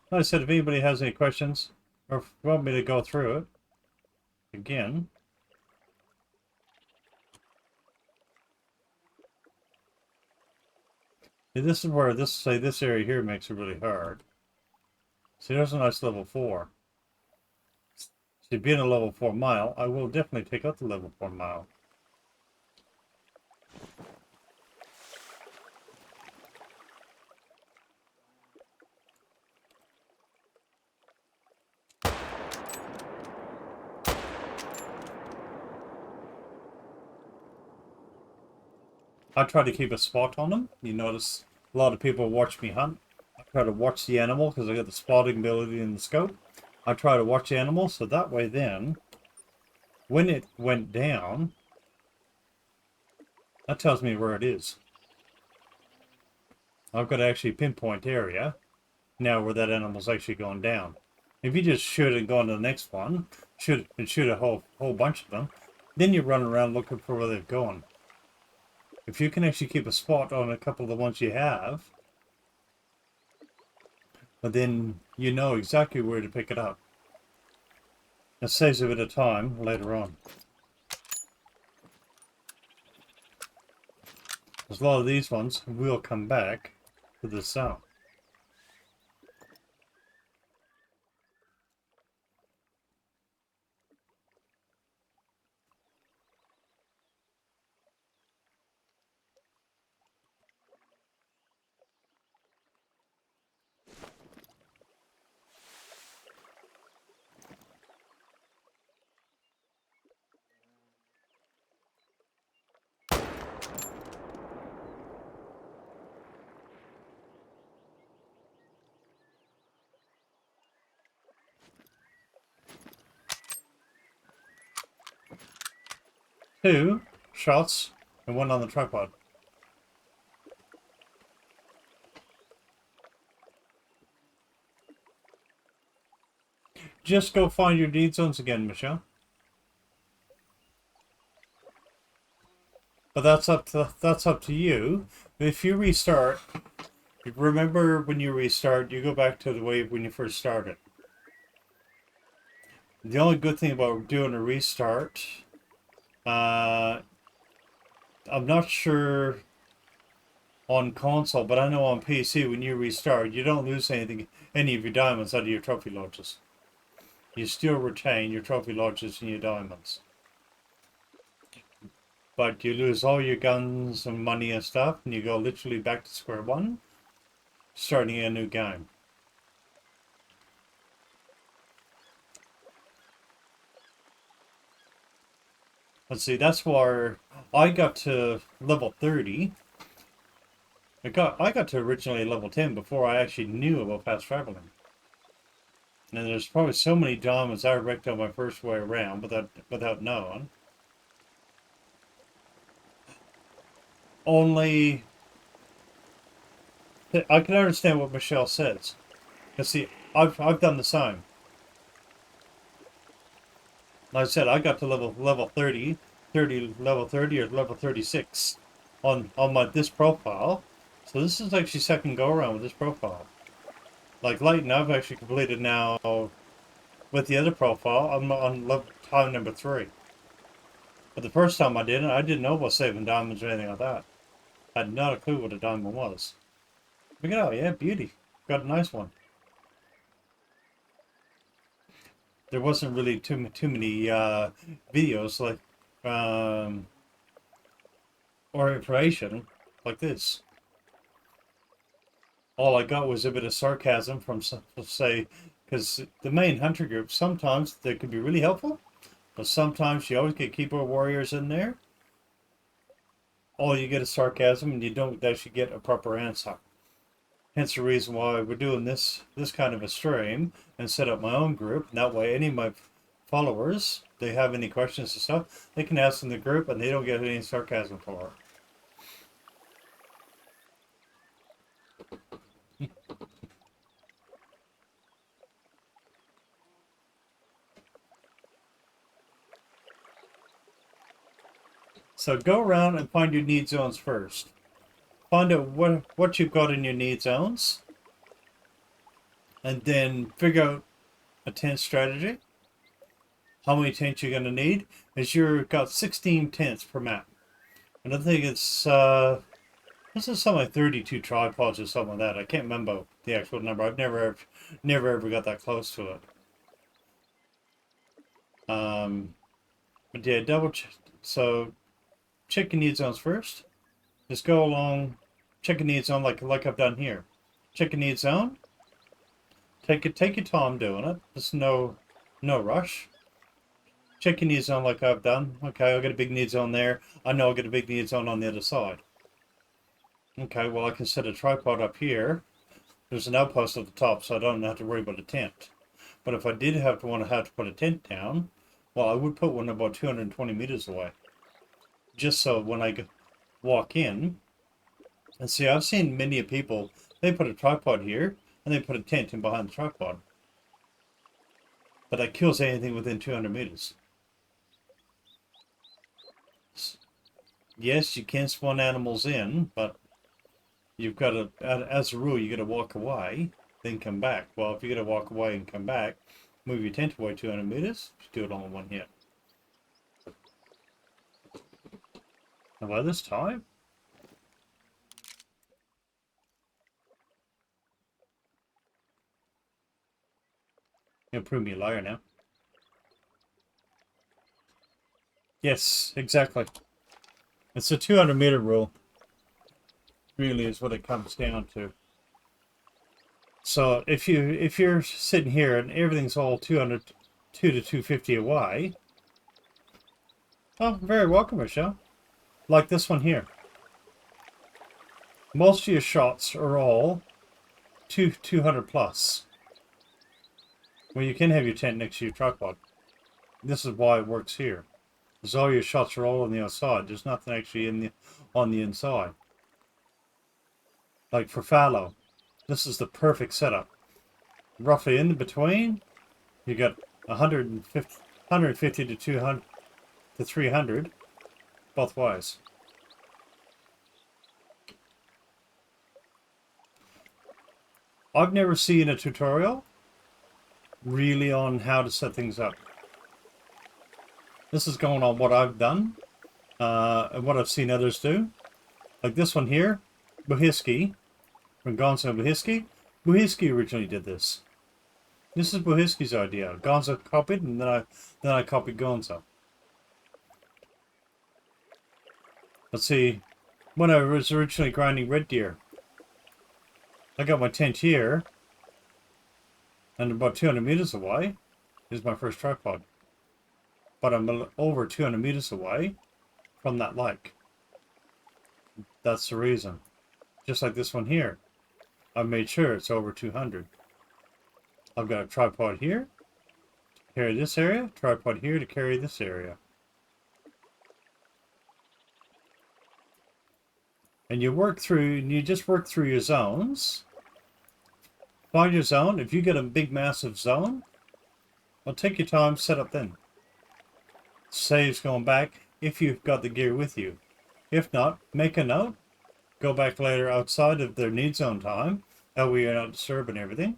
Like I said, if anybody has any questions, or if you want me to go through it again. This is where this area here makes it really hard. See, there's a nice level 4. See, being a level 4 mile, I will definitely take out the level 4 mile. I try to keep a spot on them. You notice a lot of people watch me hunt. I try to watch the animal because I got the spotting ability in the scope. I try to watch the animal so that way then, when it went down, that tells me where it is. I've got to actually pinpoint area now where that animal's actually gone down. If you just shoot and go on to the next one, shoot a whole bunch of them, then you run around looking for where they've gone. If you can actually keep a spot on a couple of the ones you have, but then you know exactly where to pick it up. It saves a bit of time later on. Because a lot of these ones will come back to the south. Two shots and one on the tripod. Just go find your need zones again, Michelle. But that's up to you. If you restart, remember when you restart, you go back to the way when you first started. The only good thing about doing a restart, I'm not sure on console, but I know on PC when you restart, you don't lose any of your diamonds out of your trophy launches. you still retain your trophy lodges and your diamonds. But you lose all your guns and money and stuff, and you go literally back to square one, starting a new game. Let's see, that's where I got to level 30. I got to originally level 10 before I actually knew about fast traveling. And there's probably so many diamonds I wrecked on my first way around without knowing. Only I can understand what Michelle says. Cause see, I've done the same. Like I said, I got to level 30, level 30 or level 36 on my this profile. So this is actually second go around with this profile. Like Lighten, I've actually completed now with the other profile. I'm on time number 3. But the first time I did it, I didn't know about saving diamonds or anything like that. I had not a clue what a diamond was. Look at that, yeah, beauty. Got a nice one. There wasn't really too many videos like or information like this. All I got was a bit of sarcasm from, say, because the main hunter group, sometimes they could be really helpful, but sometimes you always get keyboard warriors in there. All you get is sarcasm, and you don't actually get a proper answer. Hence the reason why we're doing this kind of a stream and set up my own group. And that way, any of my followers, they have any questions and stuff, they can ask in the group, and they don't get any sarcasm for it. So go around and find your need zones first. Find out what you've got in your need zones, and then figure out a tent strategy. How many tents you're going to need? Is you've got 16 tents per map, and I think it's this is something like 32 tripods or something like that. I can't remember the actual number. I've never ever got that close to it. But yeah, double check. So check your need zones first. Just go along, check your need zone like I've done here. Check your need zone. Take your time doing it. There's no rush. Check your need zone like I've done. Okay, I've got a big need zone there. I know I've got a big need zone on the other side. Okay, well I can set a tripod up here. There's an outpost at the top, so I don't have to worry about a tent. But if I did have to put a tent down, well, I would put one about 220 meters away. Just so when I walk in, and see, I've seen many people, they put a tripod here, and they put a tent in behind the tripod. But that kills anything within 200 meters. Yes, you can spawn animals in, but you've got to, as a rule, you got to walk away, then come back. Well, if you got to walk away and come back, move your tent away 200 meters, just do it all in one hit. And by this time, you'll prove me a liar now. Yes, exactly. It's a 200-meter rule. Really is what it comes down to. So if you're sitting here and everything's all 2 to 250 away, oh, very welcome, Michelle. Like this one here. Most of your shots are all 200 plus. Well, you can have your tent next to your tripod. This is why it works here. Because all your shots are all on the outside. There's nothing actually on the inside. Like for fallow, this is the perfect setup. Roughly in between, you got 150 to 200 to 300 both ways. I've never seen a tutorial really on how to set things up. This is going on what I've done and what I've seen others do. Like this one here, Bohiski, from Gonzo Bohiski. Bohiski originally did this. This is Bohiski's idea. Gonzo copied, and then I copied Gonzo. Let's see. When I was originally grinding red deer, I got my tent here, and about 200 meters away is my first tripod. But I'm over 200 meters away from that lake. That's the reason. Just like this one here. I made sure it's over 200. I've got a tripod here to carry this area, tripod here to carry this area. And you just work through your zones. Find your zone. If you get a big massive zone, well, take your time, set up then. Saves going back if you've got the gear with you. If not, make a note. Go back later outside of their need zone time. That way you're not disturbing everything.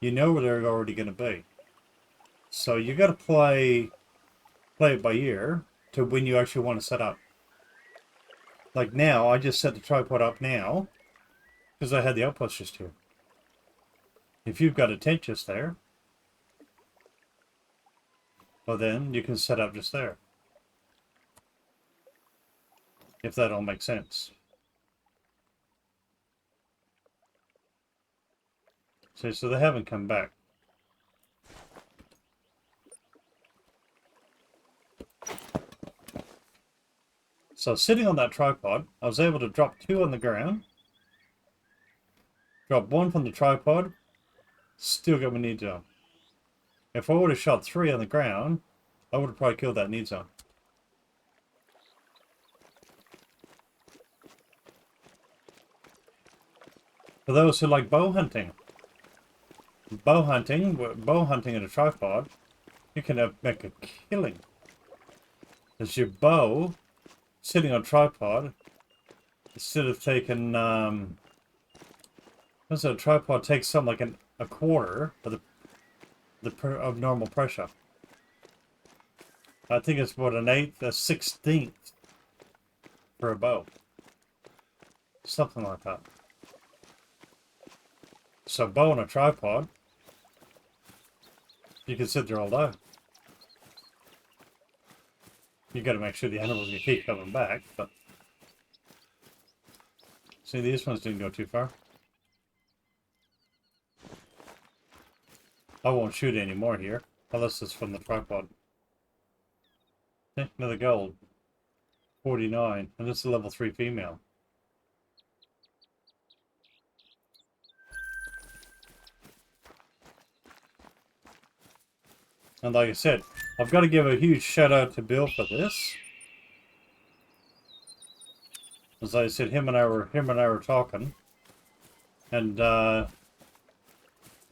You know where they're already going to be. So you got to play it by ear to when you actually want to set up. Like now, I just set the tripod up now because I had the outpost just here. If you've got a tent just there, well then you can set up just there. If that all makes sense. See, so they haven't come back. So sitting on that tripod, I was able to drop 2 on the ground, drop 1 from the tripod, still got my need zone. If I would have shot 3 on the ground, I would have probably killed that need zone. For those who like bow hunting in a tripod, you can make a killing. As your bow sitting on a tripod, instead of taking a tripod takes something like a quarter of of normal pressure. I think it's about an 1/8, a 1/16 for a bow. Something like that. So bow on a tripod, you can sit there all day. You got to make sure the animals can keep coming back, but see, these ones didn't go too far. I won't shoot any more here, unless it's from the tripod. Okay, another gold. 49, and this is a level 3 female. And like I said, I've got to give a huge shout out to Bill for this. As I said, him and I were talking, and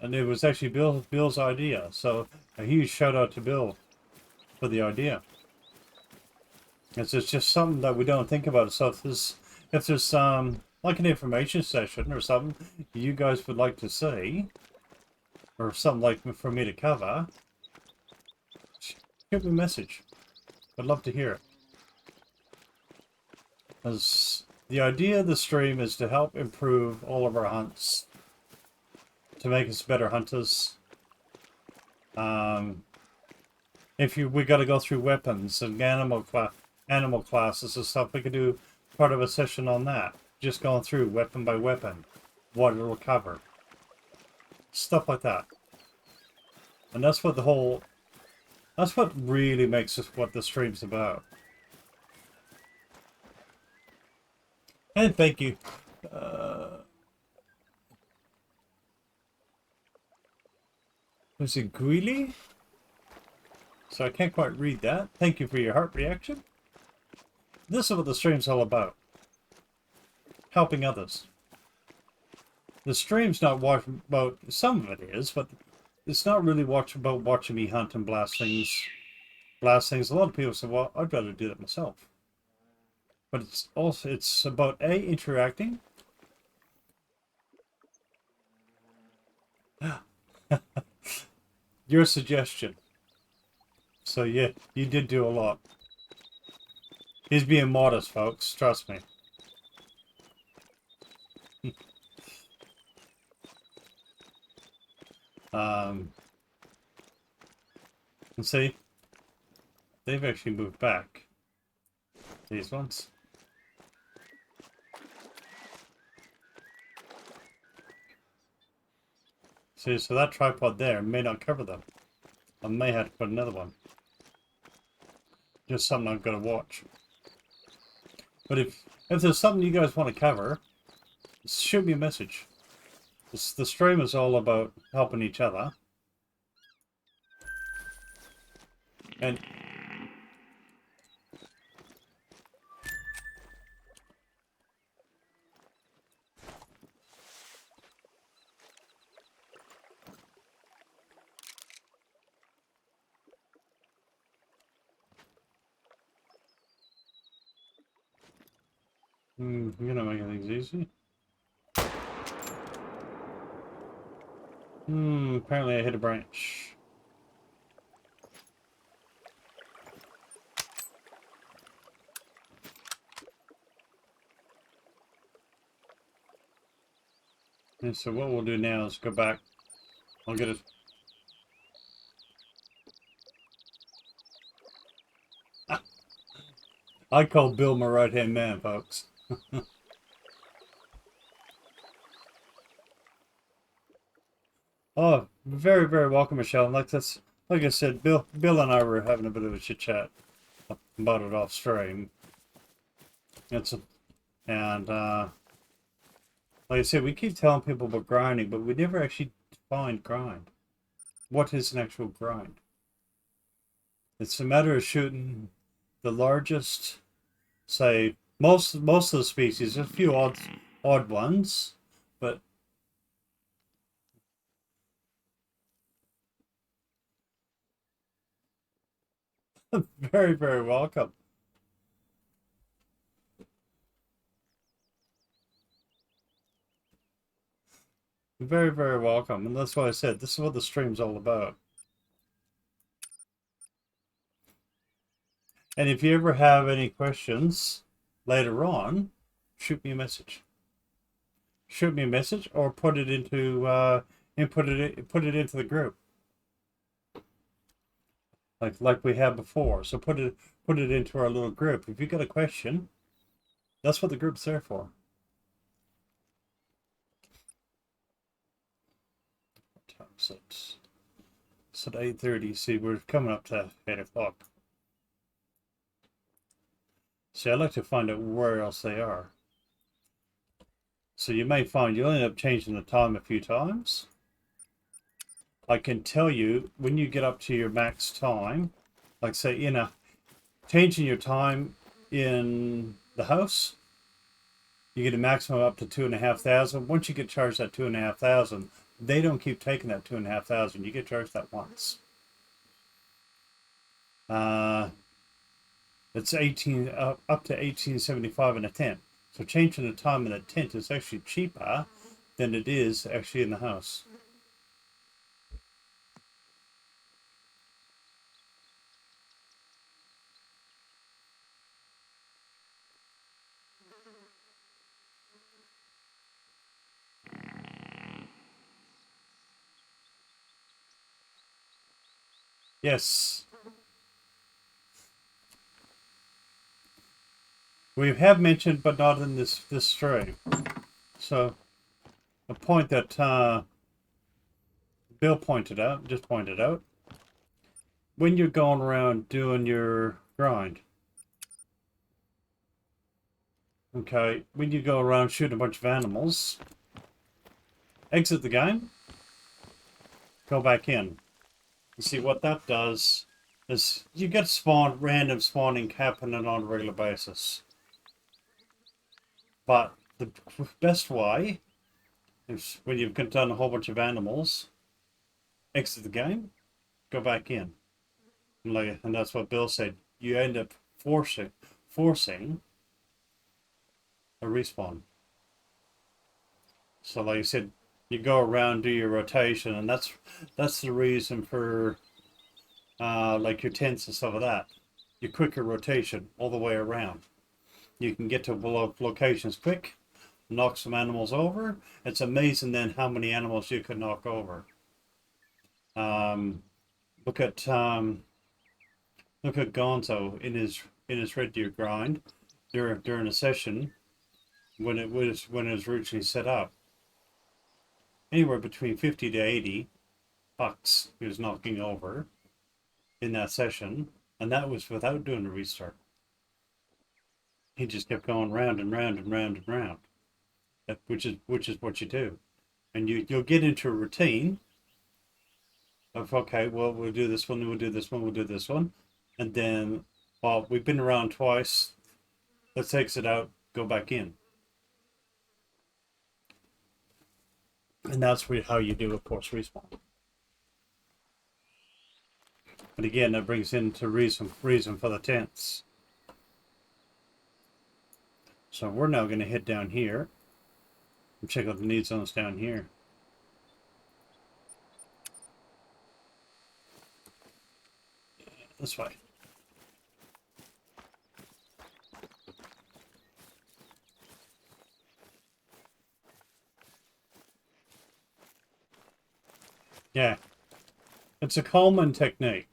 it was actually Bill's idea. So a huge shout out to Bill for the idea. It's just something that we don't think about. So if there's like an information session or something you guys would like to see, or something like for me to cover, give me a message. I'd love to hear it. As the idea of the stream is to help improve all of our hunts, to make us better hunters. We got to go through weapons and animal classes and stuff, we could do part of a session on that. Just going through weapon by weapon, what it'll cover, stuff like that. And that's what really makes us what the stream's about. And thank you. Was it Greeley? So I can't quite read that. Thank you for your heart reaction. This is what the stream's all about. Helping others. The stream's not about, some of it is, but it's not really about watching me hunt and blast things. A lot of people say, well, I'd rather do that myself. But it's about interacting. Your suggestion. So yeah, you did do a lot. He's being modest, folks. Trust me. And see, they've actually moved back. These ones. See, so that tripod there may not cover them. I may have to put another one. Just something I've got to watch. But if there's something you guys want to cover, shoot me a message. The stream is all about helping each other. And you're gonna make things easy. Apparently I hit a branch. And so what we'll do now is go back. I'll get it. I call Bill my right-hand man, folks. Oh, very, very welcome, Michelle. Like I said, Bill and I were having a bit of a chit chat about it off stream. And like I said, we keep telling people about grinding, but we never actually define grind. What is an actual grind? It's a matter of shooting the largest, say, most of the species. There's a few odd ones, but very, very welcome. Very, very welcome. And that's why I said this is what the stream's all about. And if you ever have any questions later on, shoot me a message. Shoot me a message or put it into put it into the group. Like we had before. So put it into our little group. If you got a question, that's what the group's there for. What time is it? It's at 8:30. See, we're coming up to 8 o'clock. See, I like to find out where else they are. So you may find you'll end up changing the time a few times. I can tell you when you get up to your max time, like say changing your time in the house, you get a maximum up to 2,500. Once you get charged that 2,500, they don't keep taking that 2,500. You get charged that once. It's up to 1875 in a tent. So changing the time in a tent is actually cheaper than it is actually in the house. Yes. We have mentioned, but not in this stream. So, a point that Bill just pointed out, when you're going around doing your grind, okay, when you go around shooting a bunch of animals, exit the game, go back in. You see what that does is you get random spawning happening on a regular basis. But the best way is when you've done a whole bunch of animals, exit the game, go back in. And that's what Bill said. You end up forcing a respawn. So like I said, you go around, do your rotation, and that's the reason for like your tents and stuff like that. Your quicker rotation all the way around. You can get to locations quick, knock some animals over. It's amazing then how many animals you can knock over. Look at Look at Gonzo in his Red Deer grind during a session when it was originally set up. Anywhere between 50 to 80 pucks he was knocking over in that session, and that was without doing a restart. He just kept going round and round and round and round, which is what you do, and you'll get into a routine of, okay, well, we'll do this one, we'll do this one, we'll do this one, and then, well, we've been around twice, let's exit out, go back in. And that's how you do, of course, respawn. But again, that brings into reason for the tents. So we're now going to head down here and check out the need zones down here. This way. Yeah. It's a Coleman technique.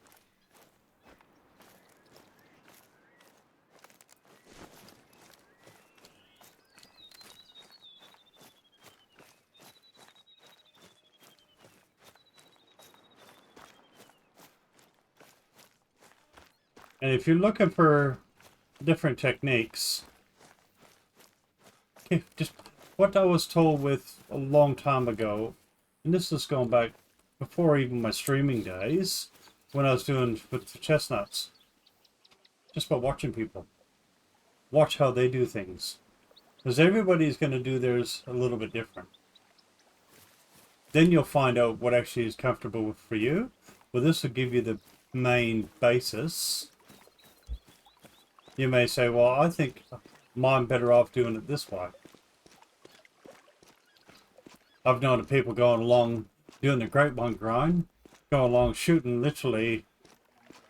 And if you're looking for different techniques, just what I was told with a long time ago, and this is going back before even my streaming days, when I was doing with the chestnuts, just by watching people. Watch how they do things. Because everybody's going to do theirs a little bit different. Then you'll find out what actually is comfortable for you. Well, this will give you the main basis. You may say, well, I think I'm better off doing it this way. I've known of people going along doing the grapevine grind, going along shooting literally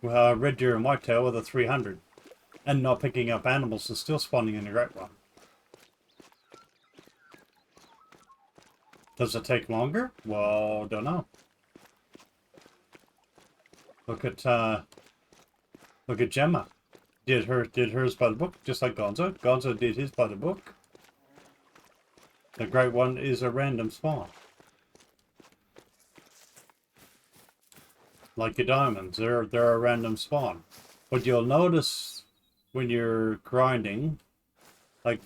red deer and whitetail with a 300 and not picking up animals and still spawning in the grapevine. Does it take longer? Well, don't know. Look at Gemma. Did hers by the book, just like Gonzo. Gonzo did his by the book. The great one is a random spawn. Like your diamonds, they're a random spawn. What you'll notice when you're grinding, what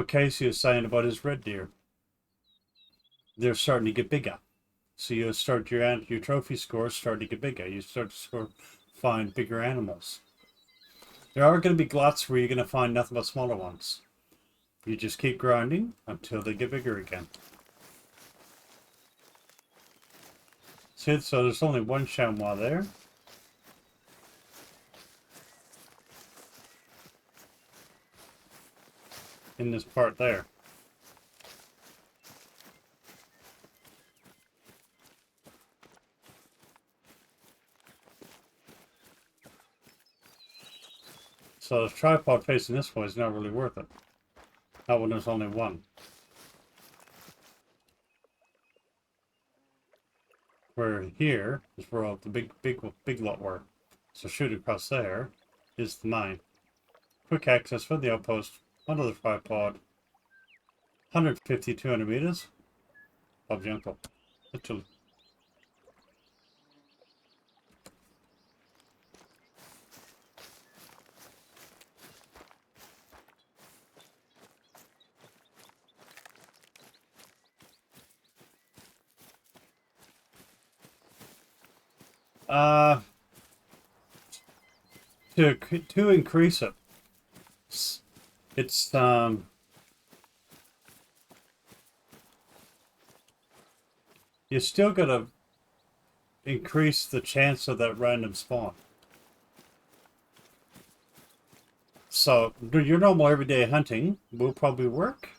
Casey was saying about his red deer, they're starting to get bigger. So you start your trophy scores starting to get bigger. You start to find bigger animals. There are going to be gluts where you're going to find nothing but smaller ones. You just keep grinding until they get bigger again. See, so there's only one chamois there. In this part there. So the tripod facing this way is not really worth it. Not when there's only one. Where here is where all the big lot were. So shoot across there is the mine. Quick access for the outpost under the tripod. 150, 200 meters. Bob's your uncle. Literally. To increase it, it's you still gotta increase the chance of that random spawn. So your normal everyday hunting will probably work,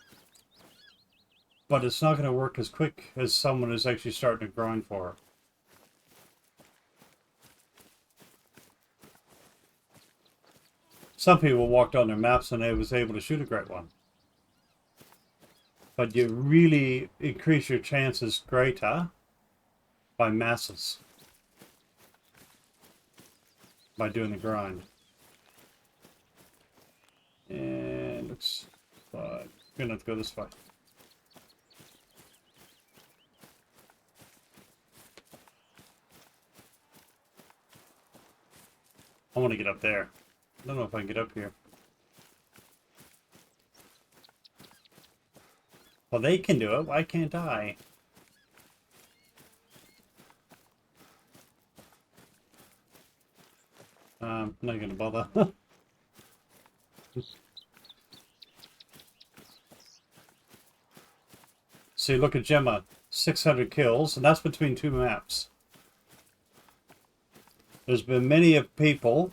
but it's not going to work as quick as someone who's actually starting to grind for it. Some people walked on their maps and they was able to shoot a great one. But you really increase your chances greater by masses. by doing the grind. And looks like we're gonna have to go this way. I want to get up there. I don't know if I can get up here. Well, they can do it. Why can't I? Not gonna bother. See, look at Gemma. 600 kills, and that's between 2 maps. There's been many of people.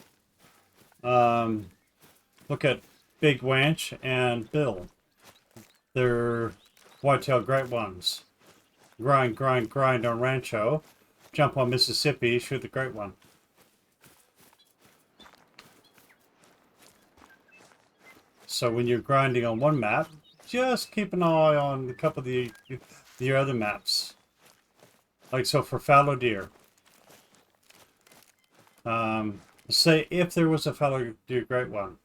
Look at Big Wanch and Bill. They're whitetail great ones. Grind, grind, grind on Rancho. Jump on Mississippi, shoot the great one. So when you're grinding on one map, just keep an eye on a couple of the other maps. Like so for fallow deer. Say if there was a fallow deer great one.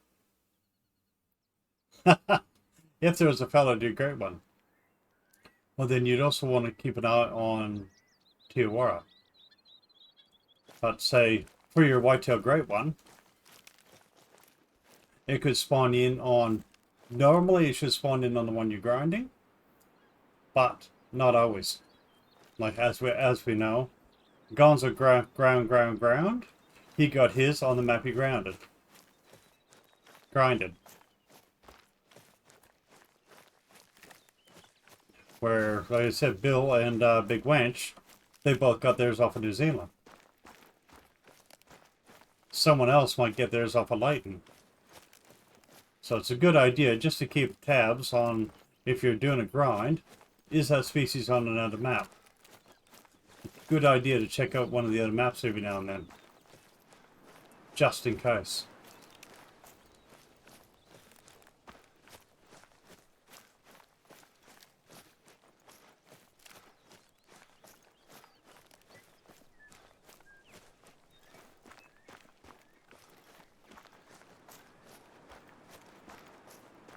If there was a fallow deer great one. Well, then you'd also want to keep an eye on Tijuana. But say for your whitetail great one, it could spawn in on, normally it should spawn in on the one you're grinding, but not always. Like as we know, Gonzo ground. He got his on the map he grinded. Where, like I said, Bill and Big Wench, they both got theirs off of New Zealand. Someone else might get theirs off of Leighton. So it's a good idea just to keep tabs on, if you're doing a grind, is that species on another map? Good idea to check out one of the other maps every now and then. Just in case.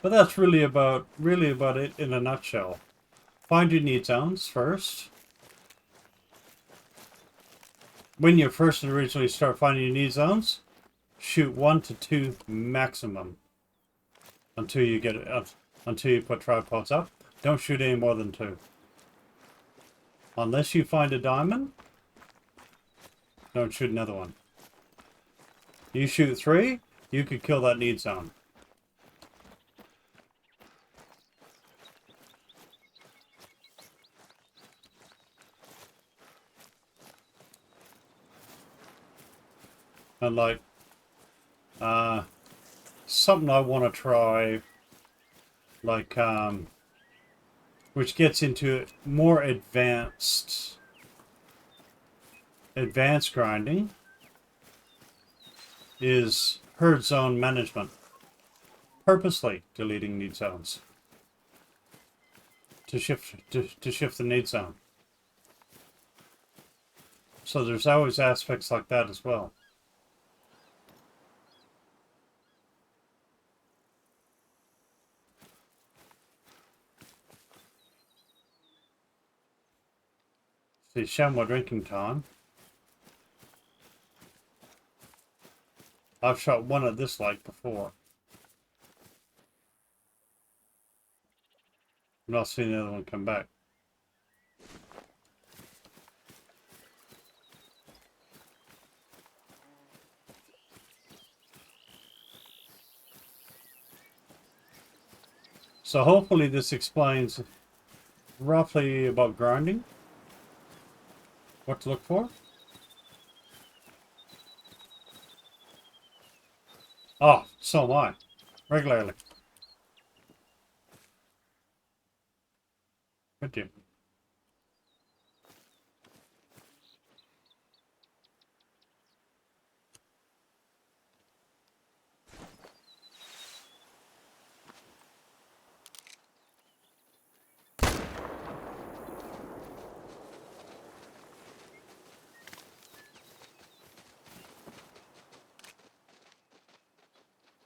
But that's really about it in a nutshell. Find your need zones first. When you first originally start finding your need zones, shoot 1 to 2 maximum until you get it up, until you put tripods up. Don't shoot any more than 2. Unless you find a diamond, don't shoot another one. You shoot 3, you could kill that need zone. And like, something I want to try, like, which gets into more advanced grinding, is herd zone management. Purposely deleting need zones to shift the need zone. So there's always aspects like that as well. See, Shamwa drinking time. I've shot one at this lake before. I've not seen the other one come back. So hopefully this explains roughly about grinding. What to look for? Oh, so am I. Regularly. Good deal.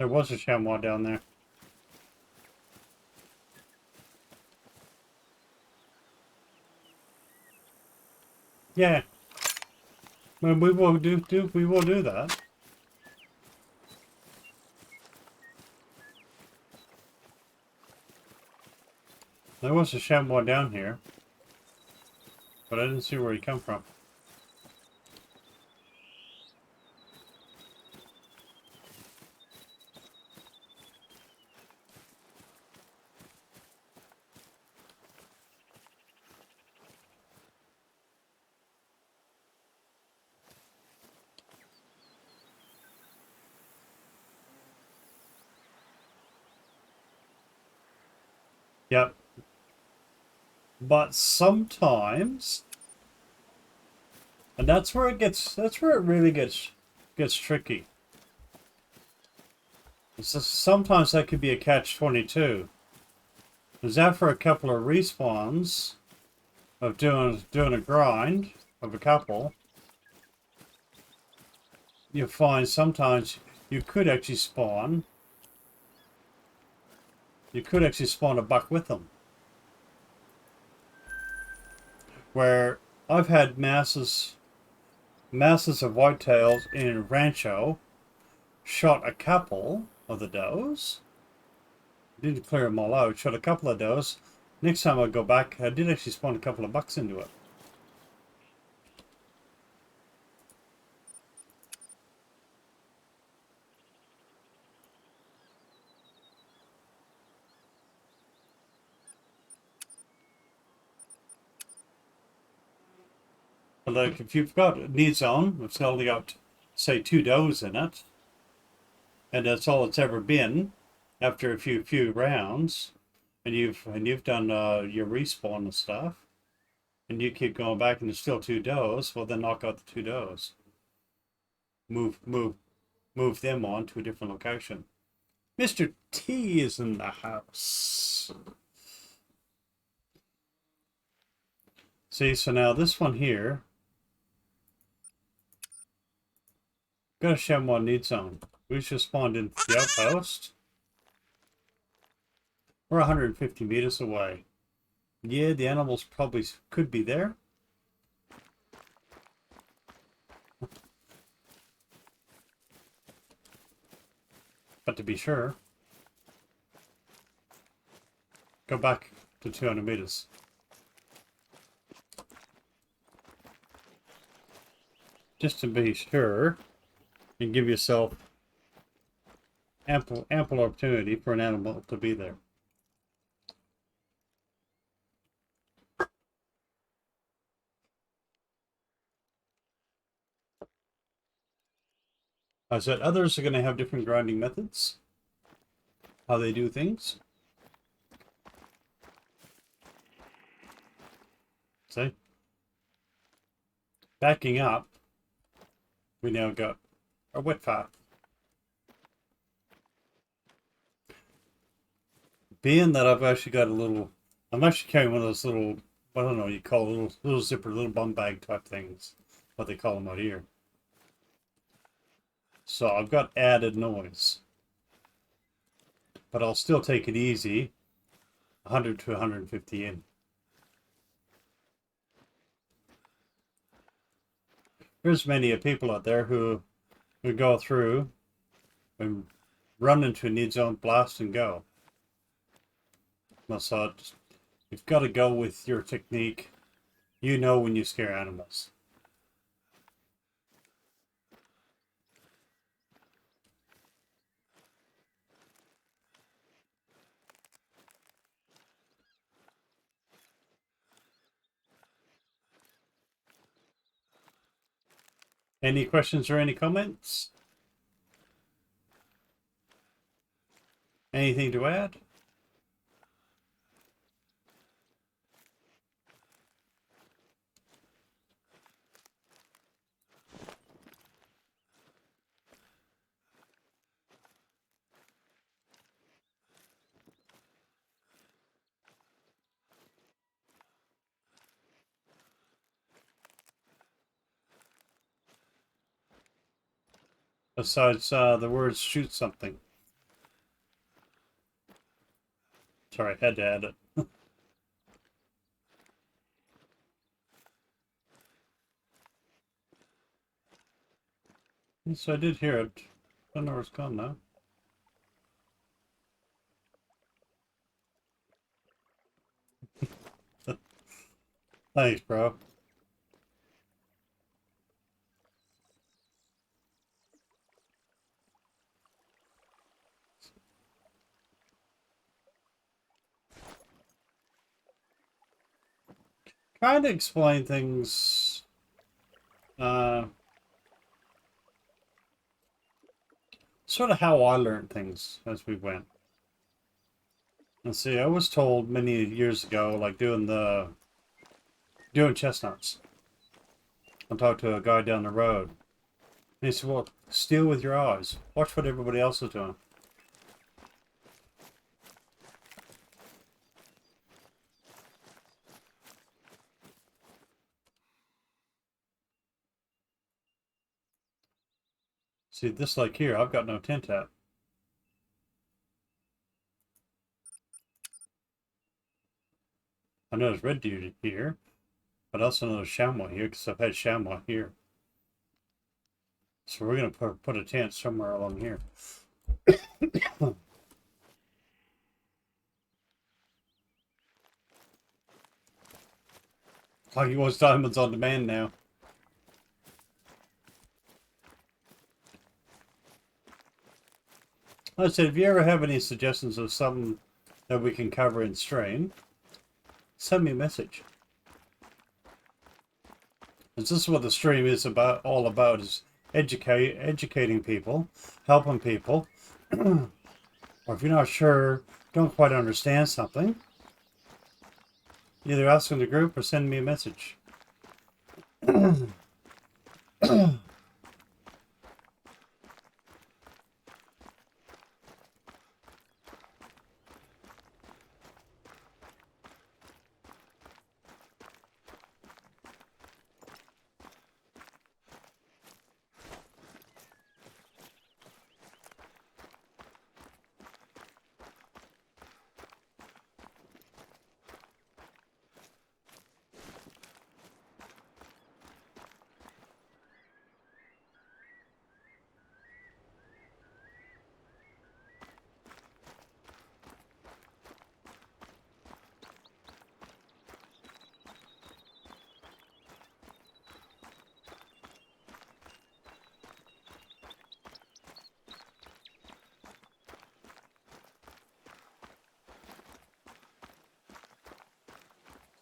There was a chamois down there. Yeah. Well, we will do that. There was a chamois down here, but I didn't see where he come from. Yep. But sometimes, and that's where it really gets tricky. So sometimes that could be a catch-22. Because after a couple of respawns of doing a grind of a couple, you find sometimes you could actually spawn. You could actually spawn a buck with them. Where I've had masses of whitetails in Rancho, shot a couple of the does, didn't clear them all out, shot a couple of does. Next time I go back, I did actually spawn a couple of bucks into it. But like if you've got a need zone, it's only got say 2 does in it, and that's all it's ever been after a few rounds, and you've done your respawn and stuff, and you keep going back and there's still 2 does, well then knock out the 2 does. Move them on to a different location. Mr. T is in the house. See, so now this one here got a chamois need zone. We just spawned in the outpost. We're 150 meters away. Yeah, the animals probably could be there. But to be sure, go back to 200 meters. Just to be sure, and give yourself ample opportunity for an animal to be there. I said others are going to have different grinding methods, how they do things. See? Backing up, we now got a wet fart. Being that I've actually got a little, I'm actually carrying one of those little, I don't know, you call it little zipper, little bum bag type things, what they call them out here. So I've got added noise, but I'll still take it easy, 100 to 150 in. There's many people out there who go through and run into a need zone, blast and go. So you've got to go with your technique. You know when you scare animals. Any questions or any comments? Anything to add? Besides the words shoot something. Sorry, I had to add it. Yes, I did hear it. Don't know where it's gone now. Thanks, bro. Trying to explain things, uh, sort of how I learned things as we went. And see, I was told many years ago, like doing chestnuts. I talked to a guy down the road, and he said, "Well, steal with your eyes. Watch what everybody else is doing." See, this like here, I've got no tint at. I know there's red deer here, but I also know there's chamois here because I've had chamois here. So we're gonna put a tent somewhere along here. Like he wants diamonds on demand now. Like I said, if you ever have any suggestions of something that we can cover in stream, send me a message. Because this is what the stream is about, all about, is educating people, helping people. Or if you're not sure, don't quite understand something, either ask in the group or send me a message.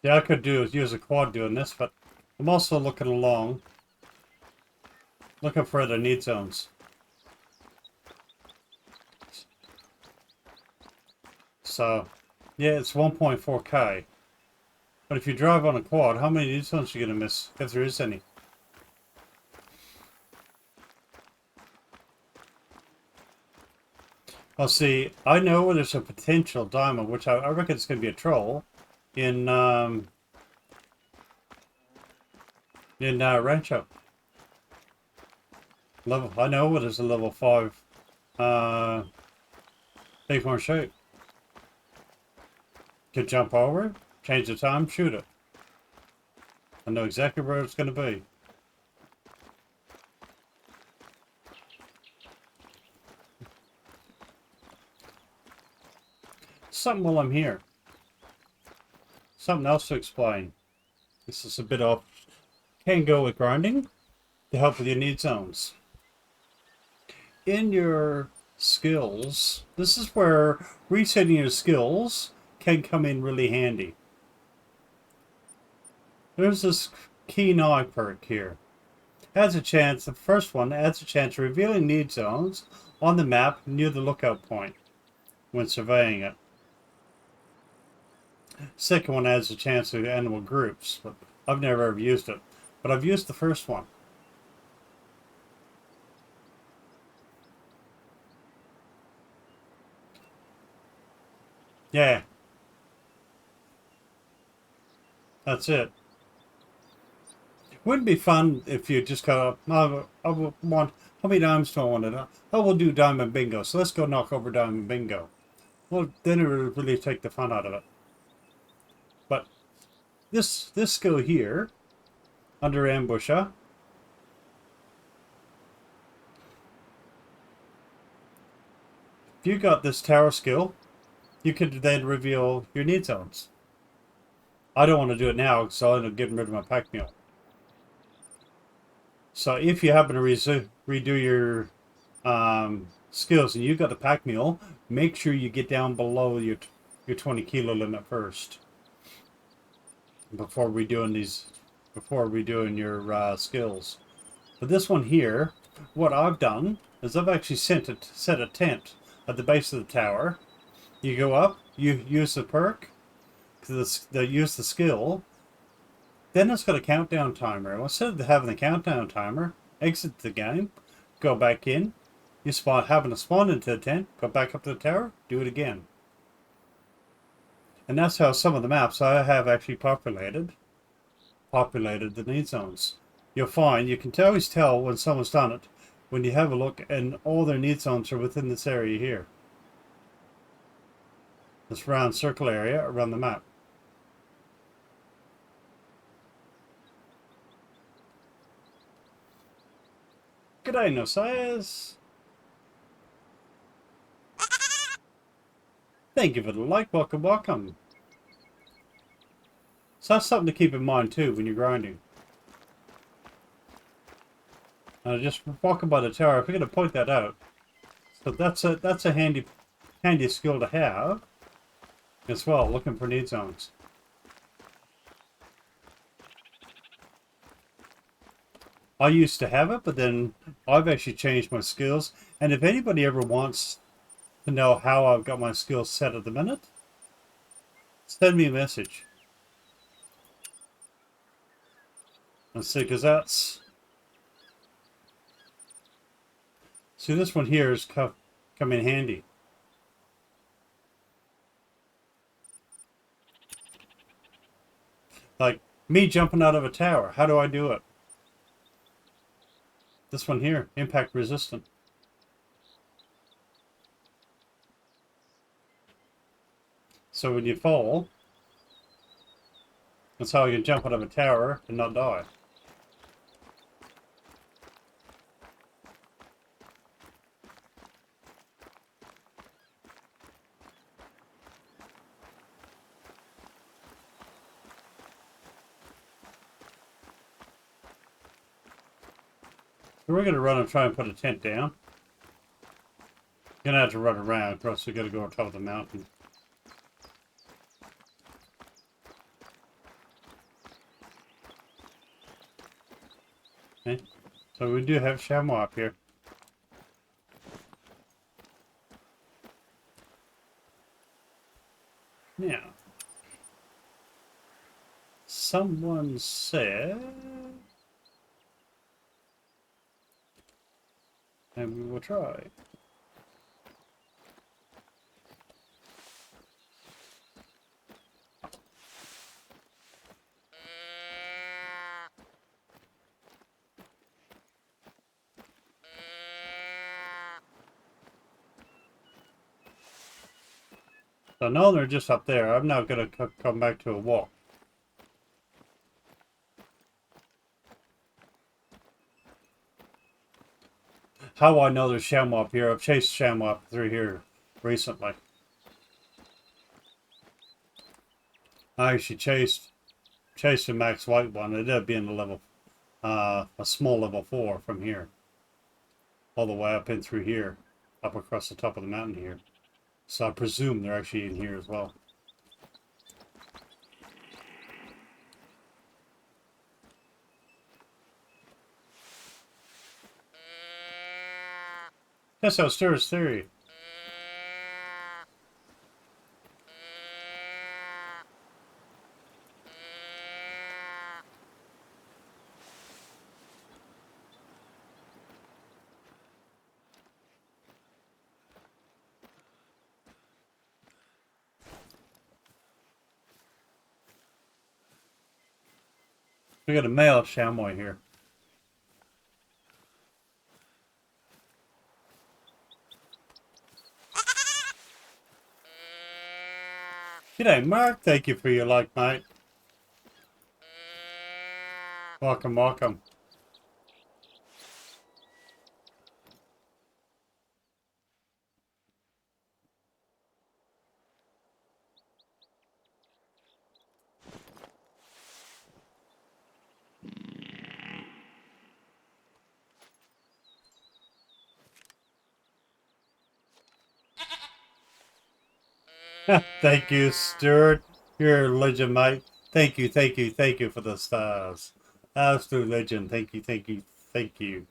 Yeah, I could use a quad doing this, but I'm also looking along, looking for other need zones. So, yeah, it's 1.4K. But if you drive on a quad, how many need zones are you going to miss, if there is any? Well, see, I know there's a potential diamond, which I reckon it's going to be a troll, in Rancho. I know there's a level 5 bighorn sheep. Could jump over, change the time, shoot it. I know exactly where it's going to be. Something while I'm here. Something else to explain. This is a bit off. Can go with grinding to help with your need zones. In your skills, this is where resetting your skills can come in really handy. There's this keen eye perk here. Adds a chance, the first one adds a chance of revealing need zones on the map near the lookout point when surveying it. Second one adds a chance of animal groups, but I've never ever used it. But I've used the first one. Yeah, that's it. Wouldn't it be fun if you just go, I want, how many diamonds do I want to do? Oh, we'll do diamond bingo. So let's go knock over diamond bingo. well, then it would really take the fun out of it. But this skill here, under ambusher, if you got this tower skill, you could then reveal your need zones. I don't want to do it now because I'll end up getting rid of my pack mule. So if you happen to redo your skills and you got the pack mule, make sure you get down below your 20 kilo limit first before redoing your skills. But this one here, what I've done is I've actually set a tent at the base of the tower. You go up, you use the perk, use the skill. Then it's got a countdown timer. Instead of having the countdown timer, exit the game, go back in. You happen to spawn into the tent, go back up to the tower, do it again. And that's how some of the maps I have actually populated the need zones. You'll find, you can always tell when someone's done it when you have a look and all their need zones are within this area here. This round circle area around the map. G'day, no size. Thank you for the like, welcome, welcome. So that's something to keep in mind too when you're grinding. Just walking by the tower, I forget to point that out. So that's a handy skill to have as well, looking for need zones. I used to have it, but then I've actually changed my skills. And if anybody ever wants to know how I've got my skills set at the minute, send me a message. Let's see, because that's... See, this one here is come in handy. Like, me jumping out of a tower. How do I do it? This one here, impact resistant. So when you fall, that's how you can jump out of a tower and not die. So we're going to run and try and put a tent down. You're going to have to run around, or else you're going to go on top of the mountain. Okay. So we do have chamois up here. Now, someone said... And we will try. So now they're just up there. I'm now going to come back to a walk. How I know there's chamois up here, I've chased chamois through here recently. I actually chased a max white one. It ended up being a small level 4 from here. All the way up in through here. Up across the top of the mountain here. So I presume they're actually in here as well. That's how Stir's theory. We got a male chamois here. G'day, Mark. Thank you for your like, mate. Welcome, welcome. Thank you, Stuart. You're a legend, mate. Thank you, thank you, thank you for the stars. Absolute legend. Thank you, thank you, thank you.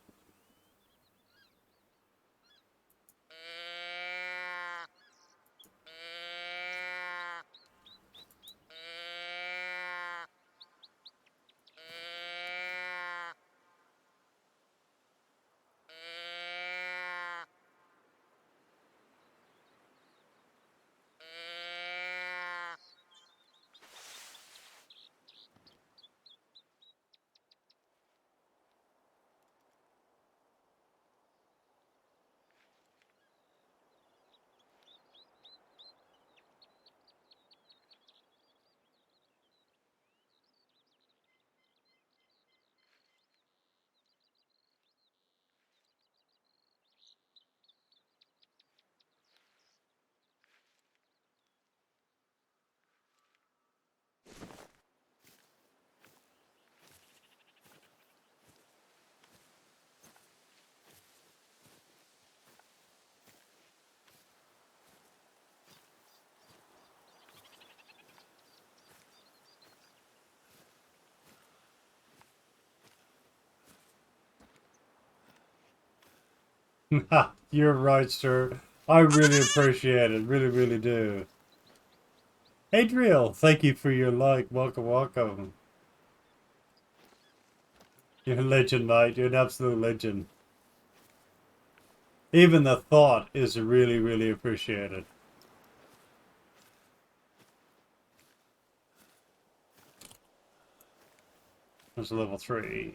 You're right, sir. I really appreciate it. Really, really do. Adriel, thank you for your like. Welcome, welcome. You're a legend, mate. You're an absolute legend. Even the thought is really, really appreciated. There's a level 3.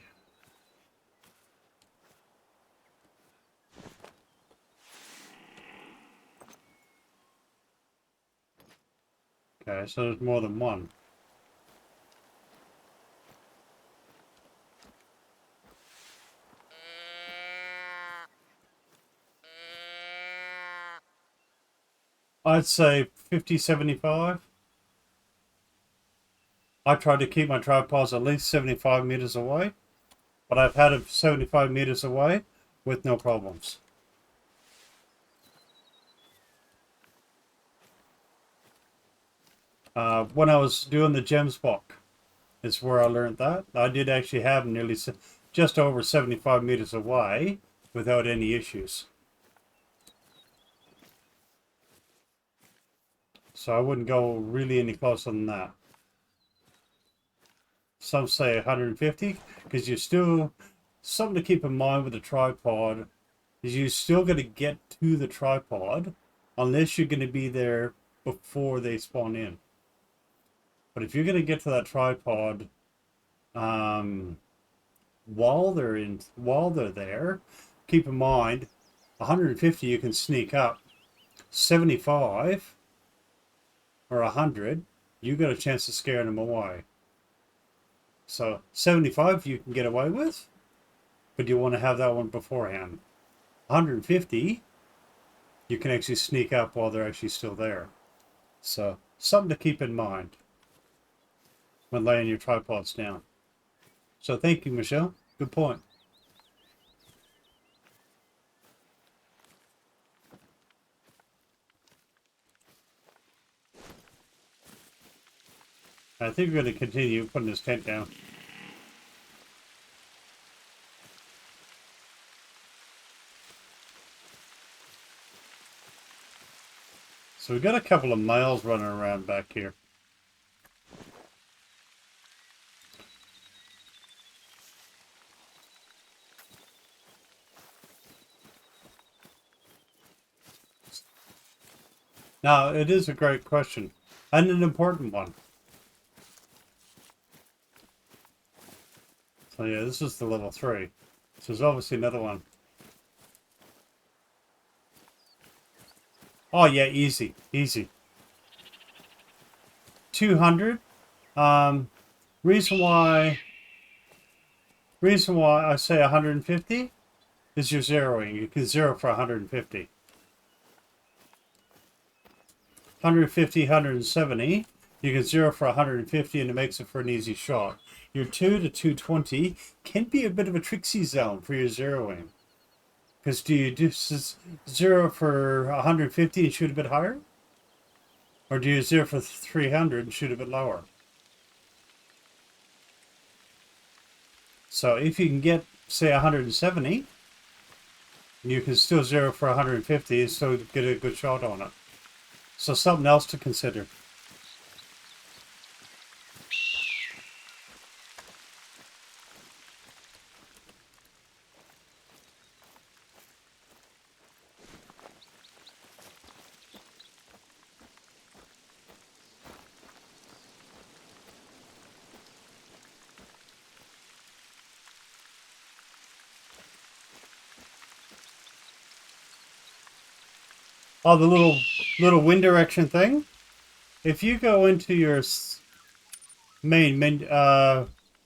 Okay, so there's more than one. I'd say 50, 75. I try to keep my tripods at least 75 meters away, but I've had it 75 meters away with no problems. When I was doing the gems walk, is where I learned that. I did actually have nearly just over 75 meters away without any issues. So I wouldn't go really any closer than that. Some say 150 because you're still something to keep in mind with the tripod is you're still going to get to the tripod unless you're going to be there before they spawn in. But if you're going to get to that tripod while they're there, keep in mind 150 you can sneak up. 75 or 100 you got a chance of scaring them away. So 75 you can get away with, but you want to have that one beforehand. 150 you can actually sneak up while they're actually still there. So something to keep in mind when laying your tripods down. So thank you, Michelle. Good point. I think we're going to continue putting this tent down. So we've got a couple of males running around back here. Now, it is a great question and an important one. So yeah, this is the level 3. So there's obviously another one. Oh yeah, easy, easy. 200. Reason why I say 150 is you're zeroing. You can zero for 150. 150, 170. You can zero for 150 and it makes it for an easy shot. Your 2 to 220 can be a bit of a tricksy zone for your zeroing. Because do you do zero for 150 and shoot a bit higher? Or do you zero for 300 and shoot a bit lower? So if you can get, say, 170, you can still zero for 150 and still get a good shot on it. So something else to consider. Oh, the little wind direction thing. If you go into your main menu,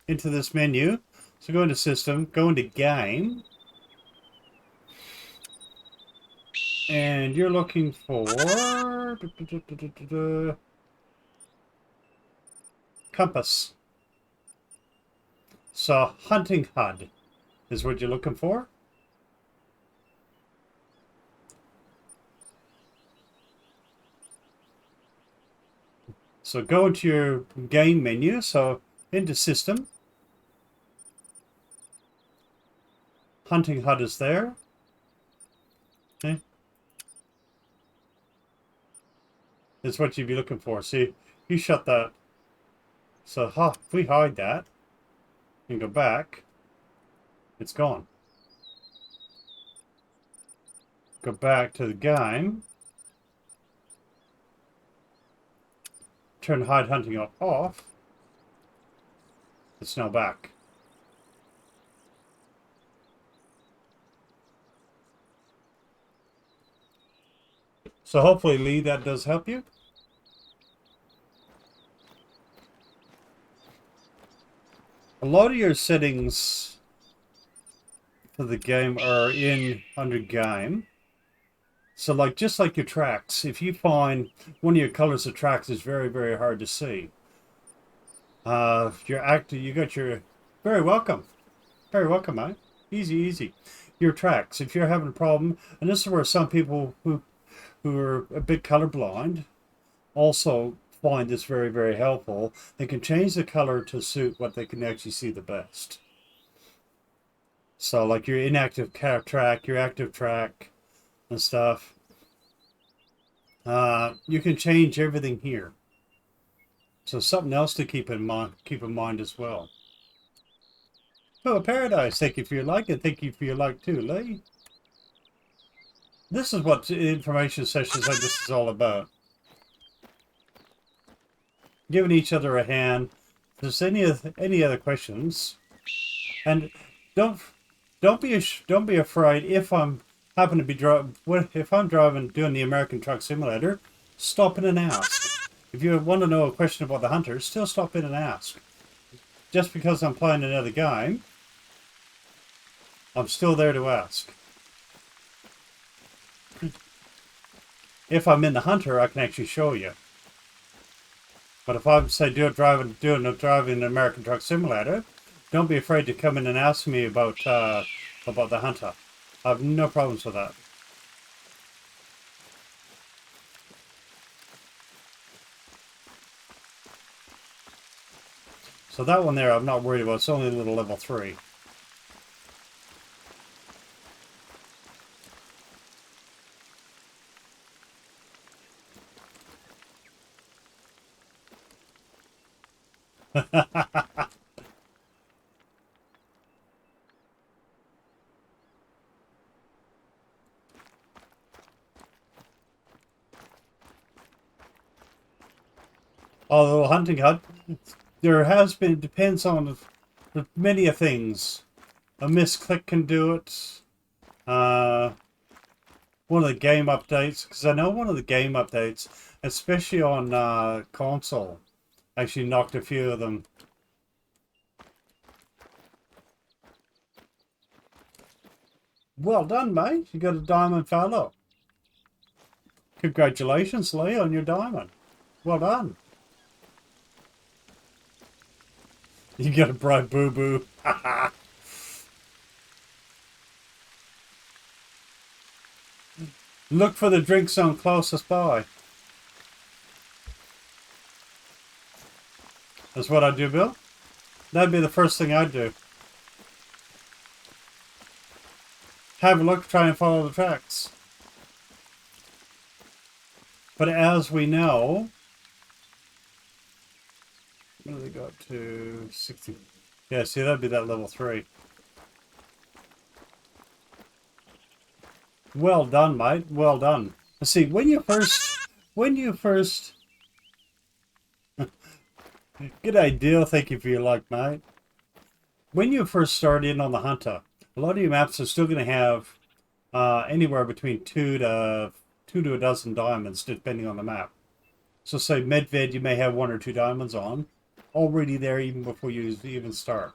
into this menu, so go into System, go into Game, and you're looking for compass. So hunting HUD is what you're looking for. So go into your game menu, so into System. Hunting HUD is there. Okay. That's what you'd be looking for. See, you shut that. So if we hide that and go back, it's gone. Go back to the game. Turn hide hunting off. It's now back. So hopefully, Lee, that does help you. A lot of your settings for the game are under game. So just like your tracks, if you find one of your colors of tracks is very, very hard to see. You got your, very welcome, mate. Easy. Your tracks, if you're having a problem, and this is where some people who are a bit colorblind also find this very, very helpful. They can change the color to suit what they can actually see the best. So like your inactive track, your active track and stuff. You can change everything here. So something else to keep in mind as well. Oh, Paradise, thank you for your like, and thank you for your like too, Lee. This is what information sessions like this is all about. Giving each other a hand. If there's any other questions, and don't be afraid if I'm happen to be if I'm driving doing the American Truck Simulator, stop in and ask. If you want to know a question about the Hunter, still stop in and ask. Just because I'm playing another game, I'm still there to ask. If I'm in the Hunter, I can actually show you. But if I'm, say, driving an American Truck Simulator, don't be afraid to come in and ask me about the Hunter. I have no problems with that. So that one there, I'm not worried about. It's only a little level 3. Although hunting HUD, there has been, depends on many things. A misclick can do it. One of the game updates, because I know one of the game updates, especially on console, Actually knocked a few of them. Well done, mate. You got a diamond fellow. Congratulations, Lee, on your diamond. Well done. You got a bright boo-boo. Look for the drink zone closest by. That's what I do, Bill. That'd be the first thing I'd do. Have a look, try and follow the tracks. But as we know, what do they got to 60? Yeah, see, that'd be that level 3. Well done, mate. Well done. Let's see, when you first, good idea, thank you for your luck, mate. When you first start in on the Hunter, a lot of your maps are still going to have anywhere between two to a dozen diamonds, depending on the map. So say Medved, you may have 1 or 2 diamonds on, already there even before you even start.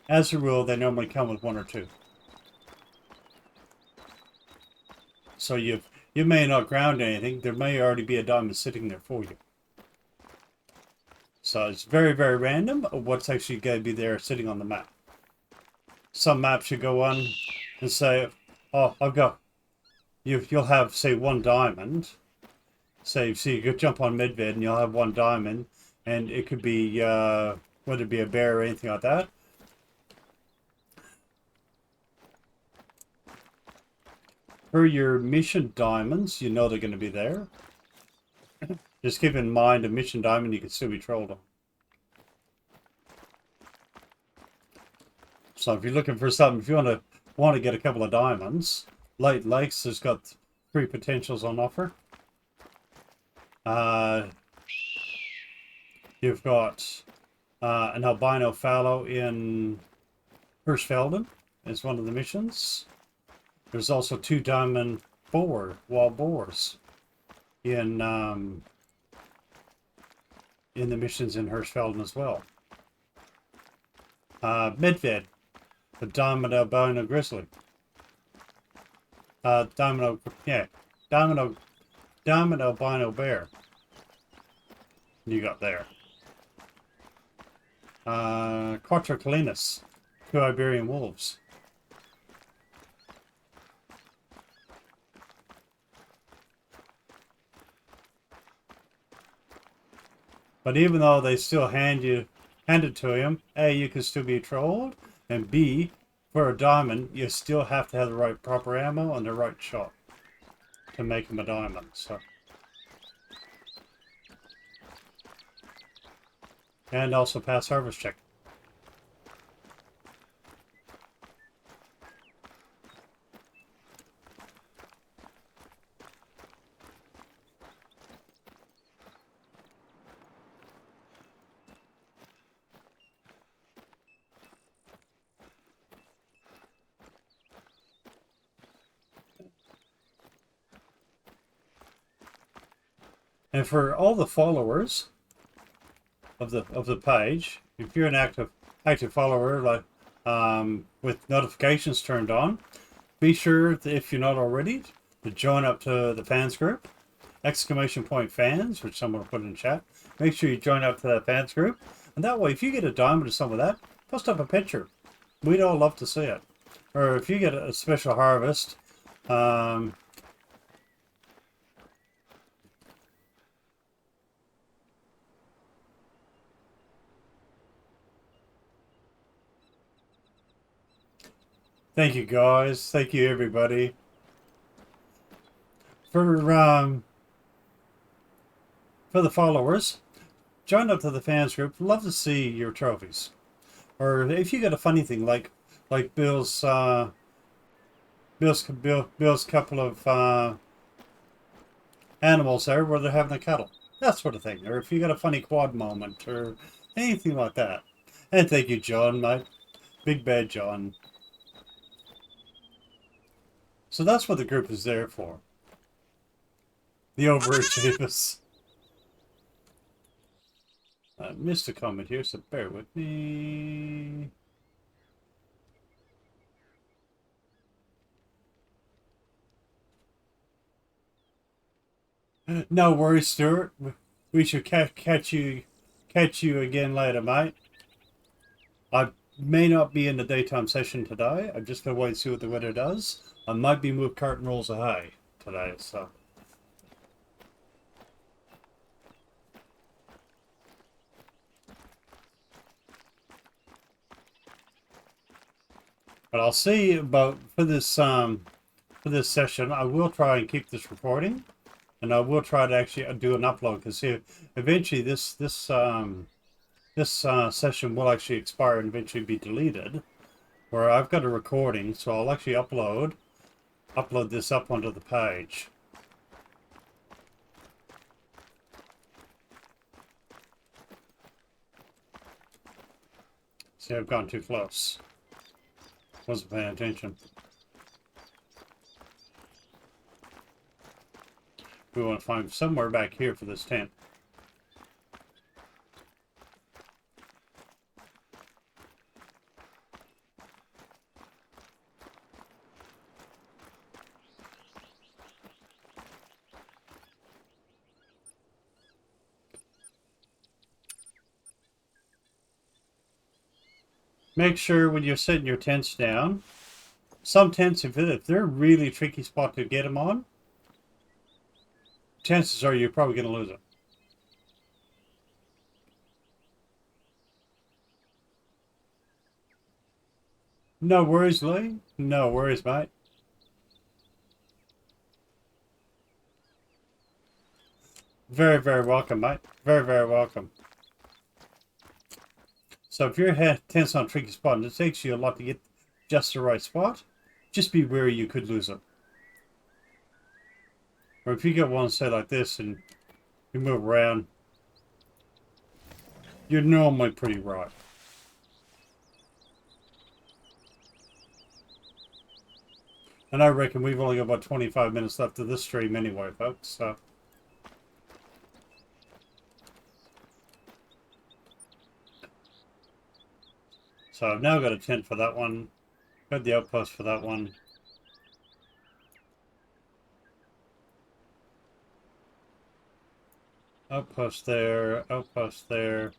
As a rule, they normally come with 1 or 2. So you may not ground anything. There may already be a diamond sitting there for you. So it's very, very random what's actually going to be there sitting on the map. Some maps you go on and say, oh, I've got, you'll have, say, 1 diamond. Say, so you could jump on Medved and you'll have 1 diamond. And it could be, whether it be a bear or anything like that. For your mission diamonds, you know they're going to be there. Just keep in mind, a mission diamond, you can still be trolled on. So if you're looking for something, if you want to get a couple of diamonds, Light Lakes has got 3 potentials on offer. You've got an albino fallow in Hirschfelden as one of the missions. There's also 2 diamond wild boars in the missions in Hirschfelden as well. Medved, the diamond albino grizzly. Diamond albino bear. You got there. Quattroclinus, 2 Iberian wolves. But even though they still hand it to him, A, you can still be trolled, and B, for a diamond, you still have to have the right proper ammo and the right shot to make him a diamond. So, and also pass harvest check. And for all the followers of the page, if you're an active follower, like with notifications turned on, be sure that if you're not already to join up to the fans group, !fans, which someone will put in chat. Make sure you join up to that fans group, and that way, if you get a diamond or some of that, post up a picture. We'd all love to see it. Or if you get a special harvest. Thank you, guys. Thank you, everybody. For the followers, join up to the fans group. Love to see your trophies. Or if you get a funny thing like Bill's couple of animals there where they're having a cuddle. That sort of thing. Or if you got a funny quad moment or anything like that. And thank you, John, mate. Big Bad John. So that's what the group is there for. The overachievers. I missed a comment here, so bear with me. No worries, Stuart. We should catch you again later, mate. I may not be in the daytime session today. I'm just gonna wait and see what the weather does. I might be moved carton rolls of hay today, so. But I'll see about for this session. I will try and keep this recording, and I will try to actually do an upload because eventually this session will actually expire and eventually be deleted. Where I've got a recording, so I'll actually upload this up onto the page. See, I've gone too close. Wasn't paying attention. We want to find somewhere back here for this tent. Make sure when you're setting your tents down, some tents, if they're a really tricky spot to get them on, chances are you're probably going to lose it. No worries, Lee. No worries, mate. Very, very welcome, mate. Very, very welcome. So if your tent's on a tricky spot and it takes you a lot to get just the right spot, just be wary you could lose it. Or if you get one set like this and you move around, you're normally pretty right. And I reckon we've only got about 25 minutes left of this stream anyway, folks. So I've now got a tent for that one. Got the outpost for that one. Outpost there, outpost there.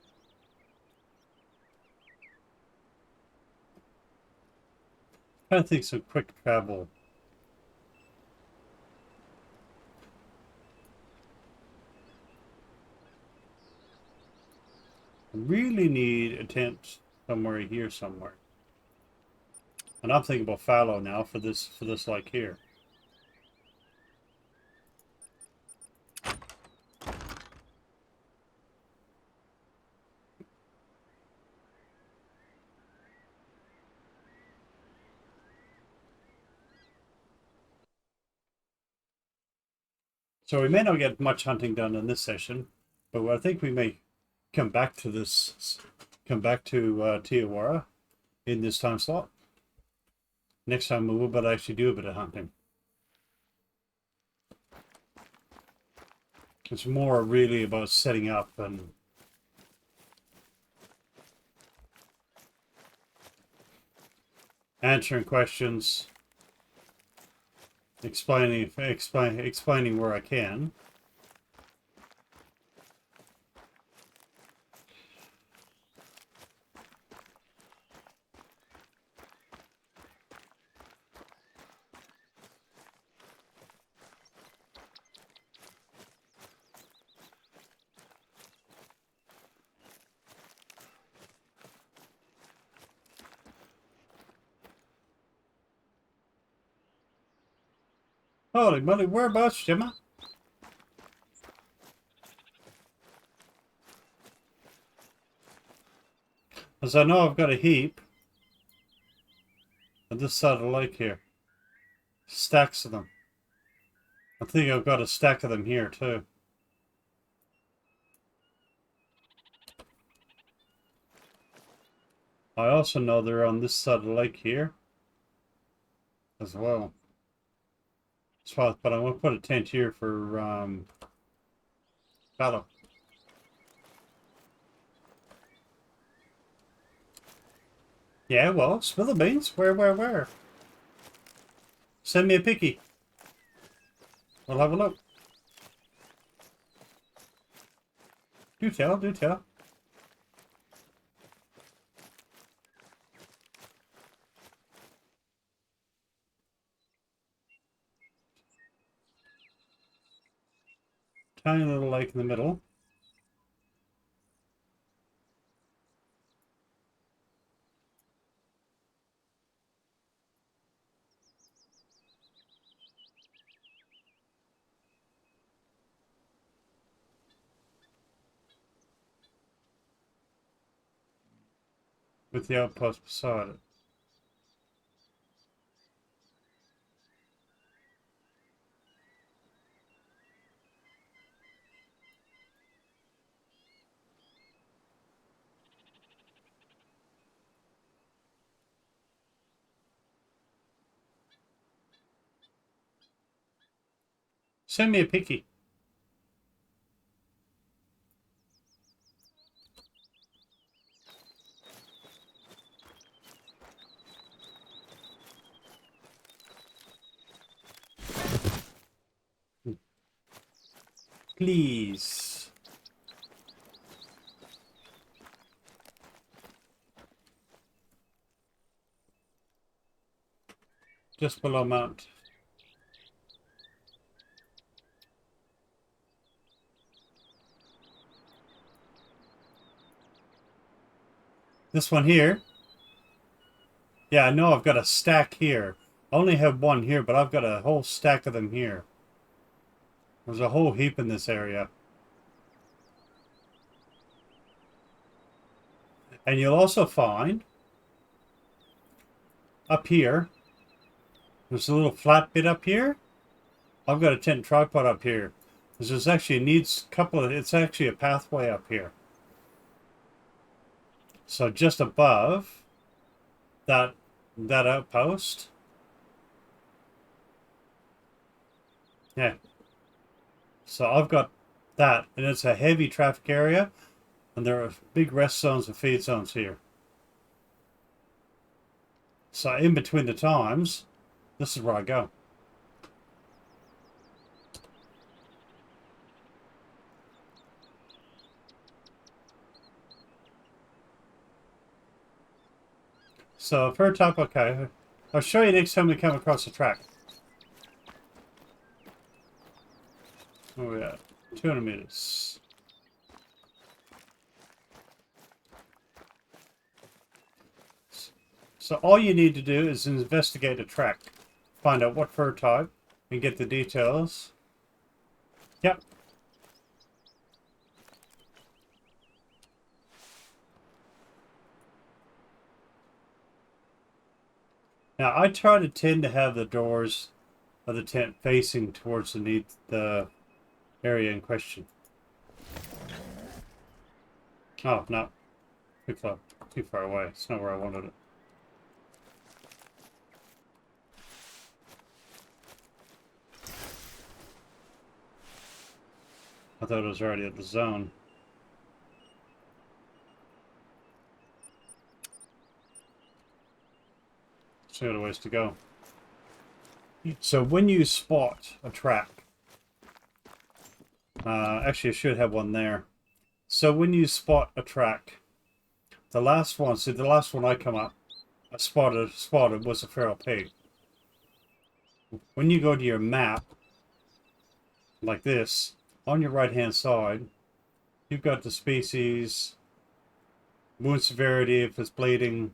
I think some quick travel. I really need a tent somewhere here somewhere. And I'm thinking about fallow now for this like here. So we may not get much hunting done in this session, but I think we may come back to Tiawara in this time slot. Next time we will but actually do a bit of hunting. It's more really about setting up and answering questions, explaining where I can. Holy moly, whereabouts, Gemma? As I know I've got a heap on this side of the lake here. Stacks of them. I think I've got a stack of them here too. I also know they're on this side of the lake here as well. So, but I'm going to put a tent here for fallow. Yeah, well, spill the beans. Where? Send me a picky. We'll have a look. Do tell, do tell. Tiny little lake in the middle. With the outpost beside it. Send me a picky. Please. Just below Mount. This one here. Yeah, I know I've got a stack here. I only have one here, but I've got a whole stack of them here. There's a whole heap in this area. And you'll also find up here, there's a little flat bit up here. I've got a tent tripod up here. There's actually needs a couple of, it's actually a pathway up here. So just above that outpost. Yeah. So I've got that, and it's a heavy traffic area, and there are big rest zones and feed zones here. So in between the times, this is where I go. So per type, okay. I'll show you next time we come across the track. Where are we at? 200 meters. So all you need to do is investigate a track. Find out what fur type and get the details. Yep. Now I try to tend to have the doors of the tent facing towards the area in question. Oh, no. Too far away. It's not where I wanted it. I thought it was already at the zone. Still got a ways to go. So when you spot a track, actually I should have one there. So when you spot a track, the last one I come up, I spotted was a feral pig. When you go to your map, like this, on your right hand side, you've got the species, wound severity, if it's bleeding,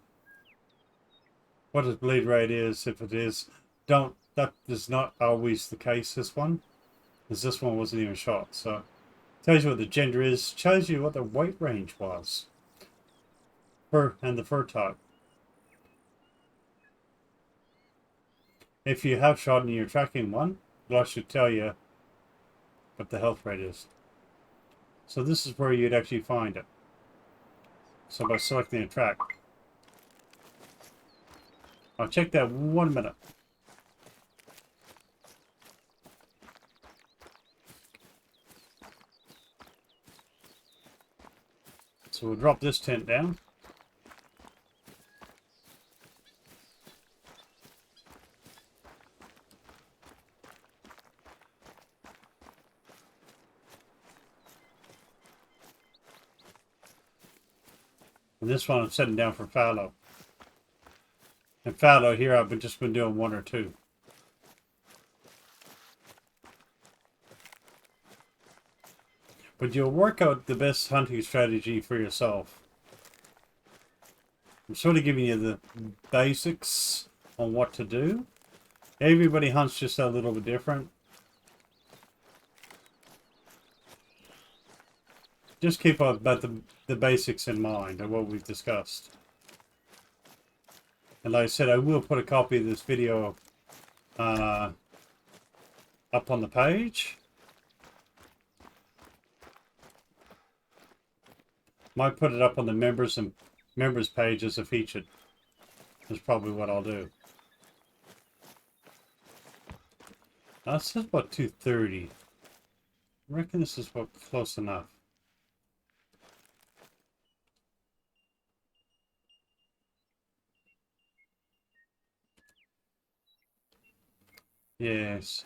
what his bleed rate is, if it is. That is not always the case, this one, because this one wasn't even shot. So tells you what the gender is, tells you what the weight range was, and the fur type. If you have shot and you're tracking one, it'll actually tell you what the health rate is. So this is where you'd actually find it. So by selecting a track. I'll check that 1 minute. So we'll drop this tent down. And this one I'm setting down for fallow. And fallow here I've just been doing 1 or 2. But you'll work out the best hunting strategy for yourself. I'm sort of giving you the basics on what to do. Everybody hunts just a little bit different. Just keep about the basics in mind of what we've discussed. And like I said, I will put a copy of this video up on the page. Might put it up on the members page as a featured. That's probably what I'll do. It says about 2:30. I reckon this is about close enough. Yes.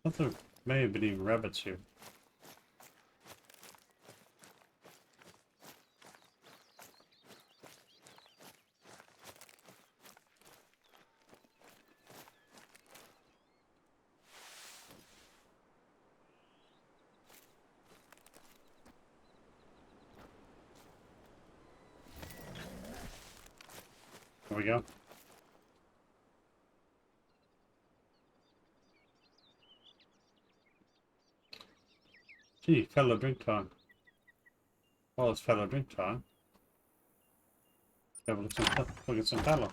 I thought there may have been even rabbits here. There we go. Gee, fellow drink time. Well, it's fellow drink time. Have a look at some fellow.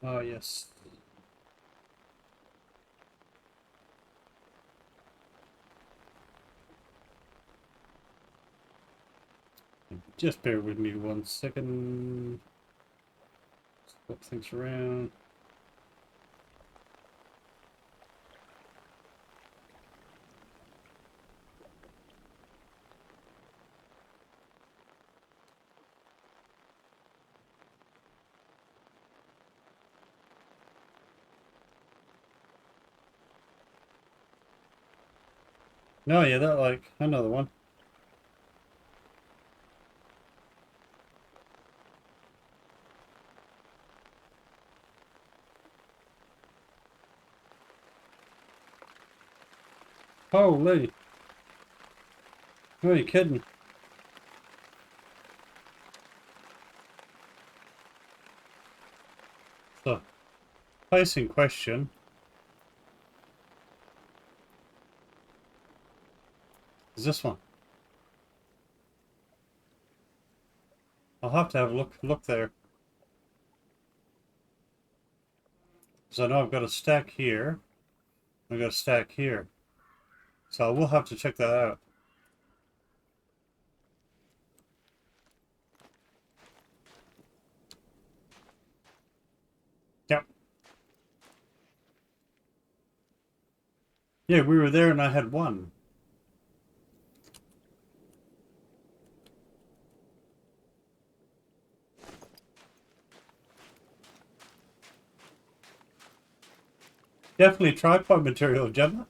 Oh, yes. Just bear with me 1 second. Swap things around. No, yeah, that like another one. Holy. Who are you kidding? So, place in question is this one. I'll have to have a look there. Because I know I've got a stack here. I've got a stack here. So I will have to check that out. Yep. Yeah, we were there and I had one. Definitely tripod material, Gemma.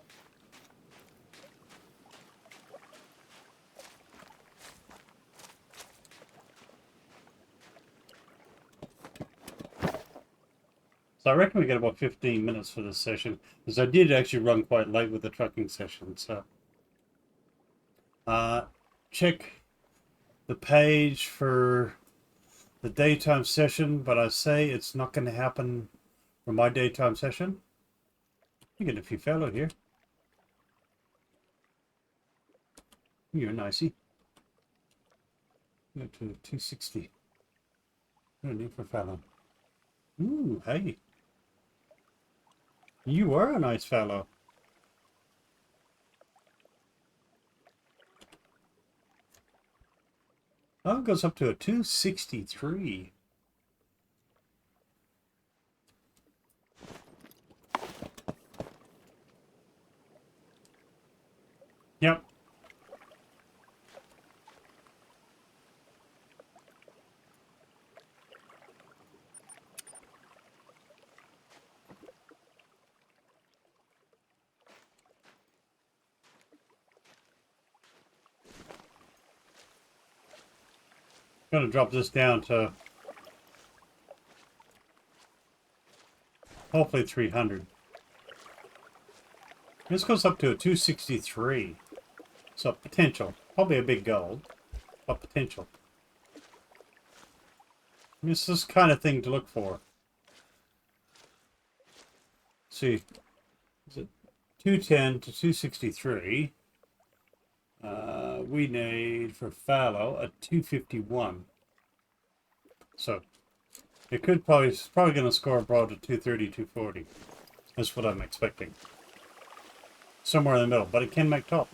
So I reckon we get about 15 minutes for this session, because I did actually run quite late with the trucking session. So check the page for the daytime session, but I say it's not going to happen for my daytime session. You get a few fellow here. You're a nicey. Go to 260. No need for fellow. Ooh, hey. You are a nice fellow. Oh, it goes up to a 263. Yep. Gonna drop this down to hopefully 300. This goes up to a 263. So potential. Probably a big goal, but potential. This is the kind of thing to look for. See, is it 210 to 263? We need for fallow a 251. So it could probably, it's probably going to score abroad to 230, 240. That's what I'm expecting. Somewhere in the middle, but it can make top.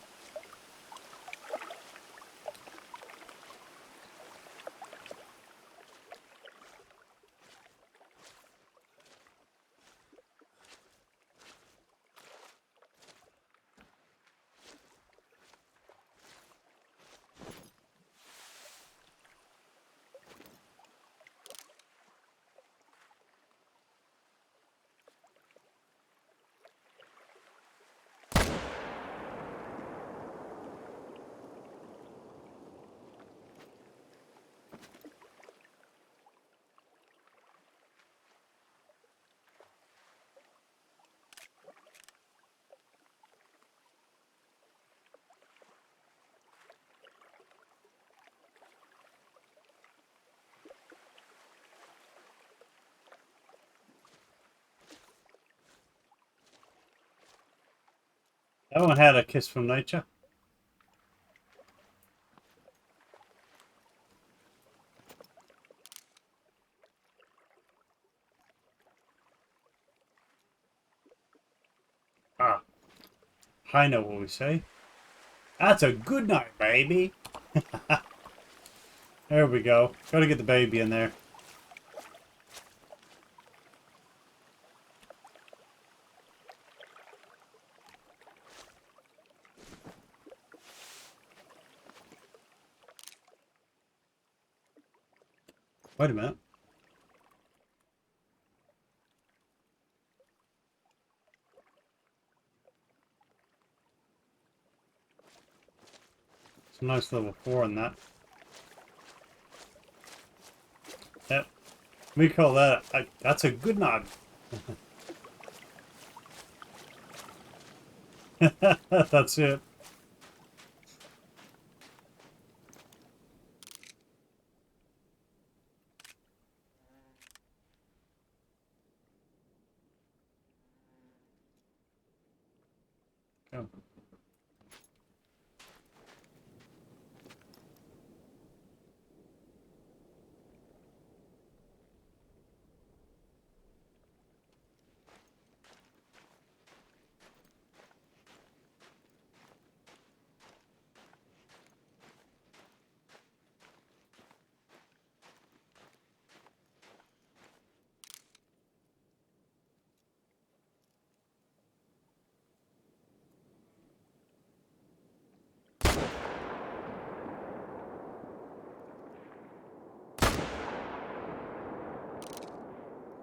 That one had a kiss from nature. Ah, I know what we say. That's a good night, baby. There we go. Gotta get the baby in there. Wait a minute. It's a nice level 4 in that. Yep. We call that, that's a good nod. That's it. Go.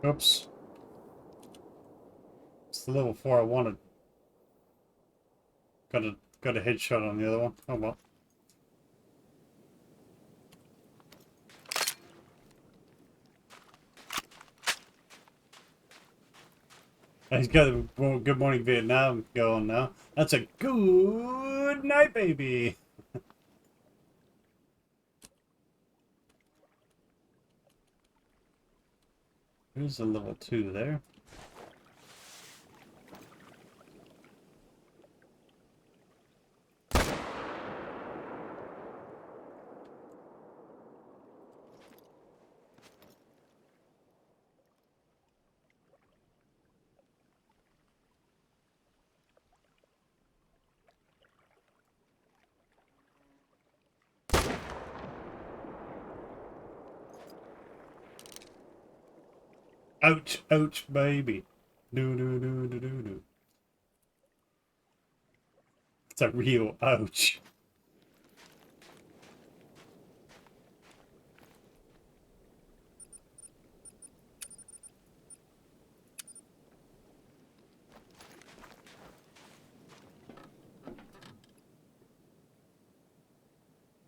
Oops. It's the level 4 I wanted. Got a headshot on the other one. Oh well. He's got a Good Morning Vietnam going now. That's a good night, baby. Here's a level 2 there. Ouch, ouch, baby. Do do do do do do. It's a real ouch.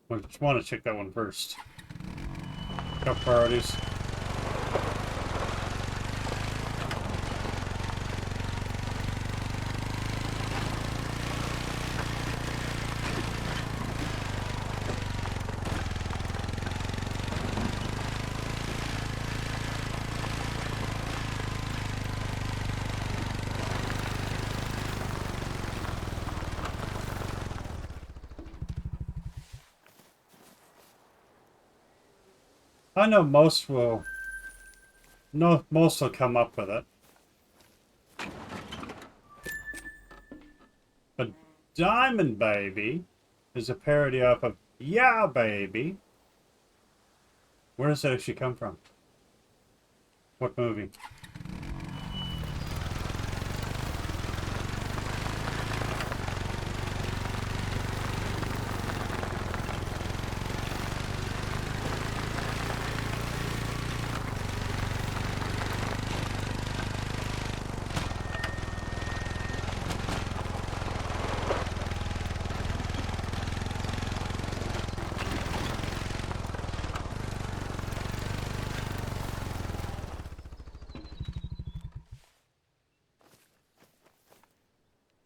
I just want to check that one first. Top priorities. I know most will. No, most will come up with it. But Diamond Baby is a parody off of Yeah Baby. Where does that actually come from? What movie?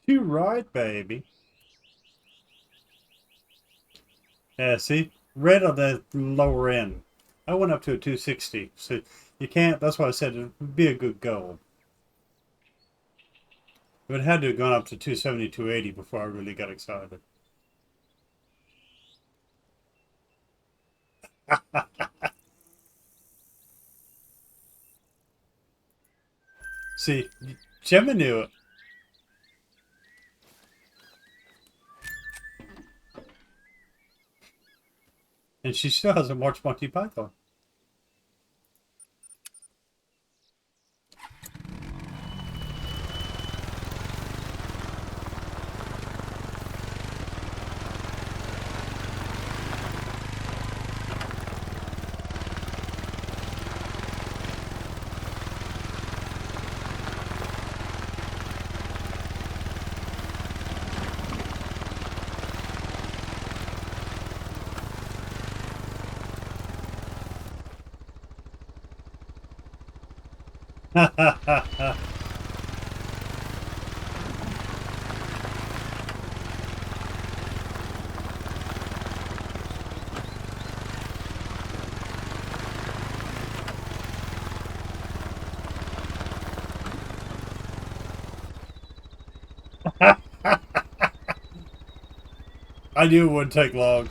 You right, baby. Yeah, see? Red on the lower end. I went up to a 260. So you can't, that's why I said it would be a good goal. But it had to have gone up to 270, 280 before I really got excited. See, Gemma knew it. And she still hasn't watched Monty Python. I knew it wouldn't take long.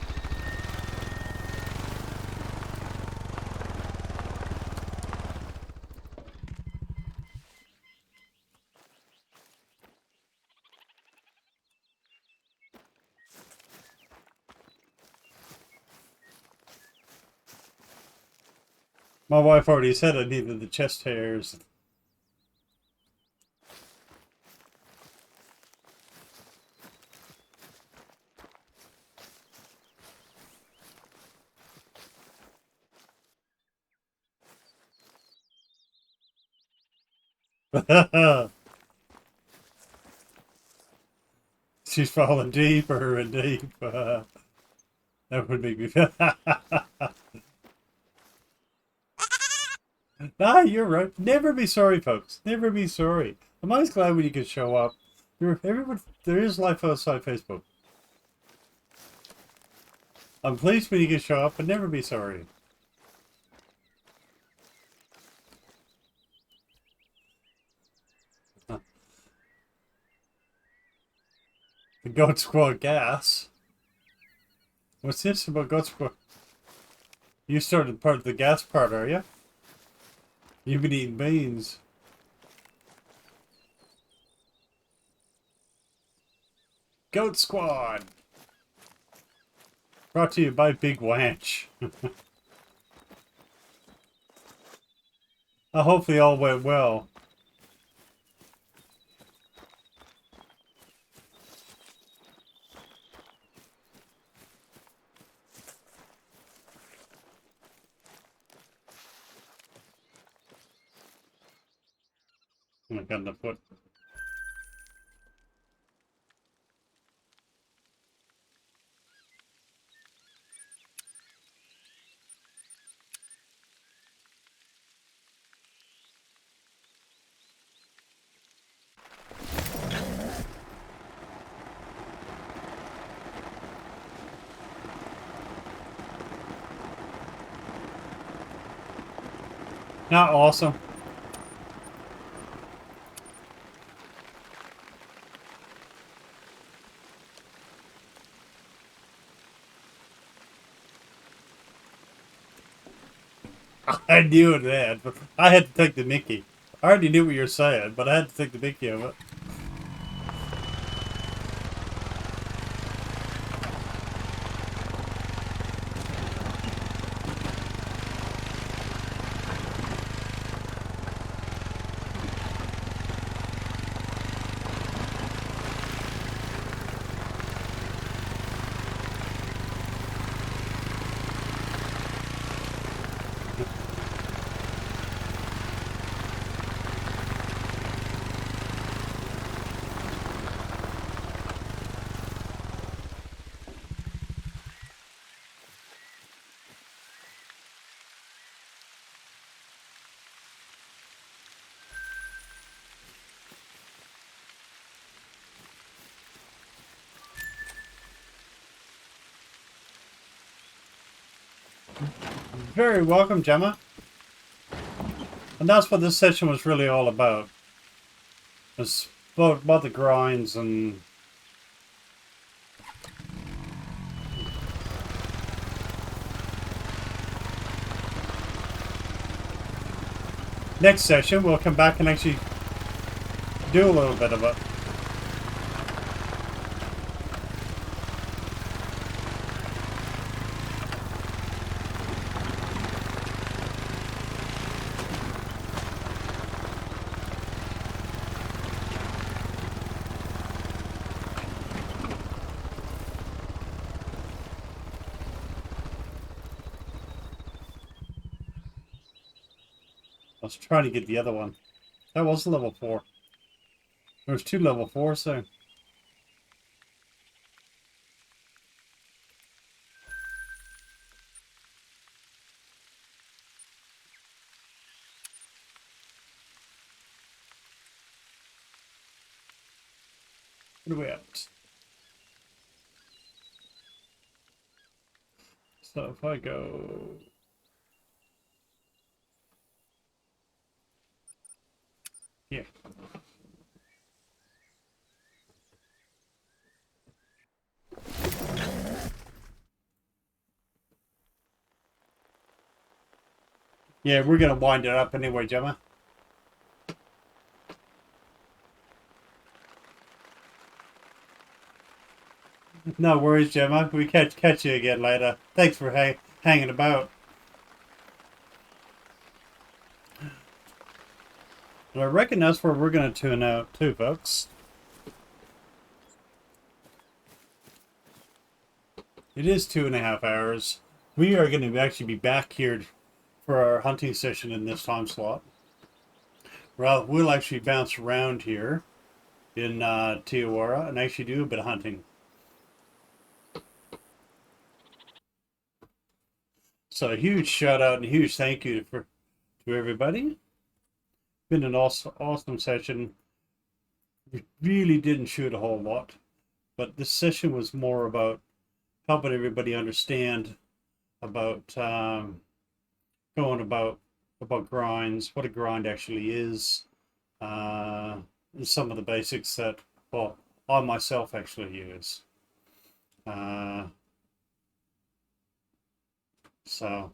My wife already said I needed the chest hairs. She's falling deeper and deeper. That would make me feel. Ah, you're right. Never be sorry, folks. Never be sorry. I'm always glad when you can show up. Everyone, there is life outside Facebook. I'm pleased when you can show up, but never be sorry. The Goat Squad gas. What's this about Goat Squad? You started part of the gas part, are you? You've been eating beans. Goat Squad! Brought to you by Big Wanch. Hopefully all went well. Oh my god, the foot. Not awesome. I knew that, but I had to take the Mickey. I already knew what you were saying, but I had to take the Mickey of it. Very welcome, Gemma. And that's what this session was really all about. It's about the grinds and next session we'll come back and actually do a little bit of it. I was trying to get the other one. That was level 4. There's 2 level 4s there. What are we at? So if I go... Yeah. Yeah, we're going to wind it up anyway, Gemma. No worries, Gemma. We catch you again later. Thanks for hanging about. And I reckon that's where we're going to tune out too, folks. It is 2.5 hours. We are going to actually be back here for our hunting session in this time slot. We'll actually bounce around here in Tijuana and actually do a bit of hunting. So a huge shout out and a huge thank you to everybody. Been an awesome session. We really didn't shoot a whole lot, but this session was more about helping everybody understand about going about grinds, what a grind actually is, and some of the basics that, well, I myself actually use. So,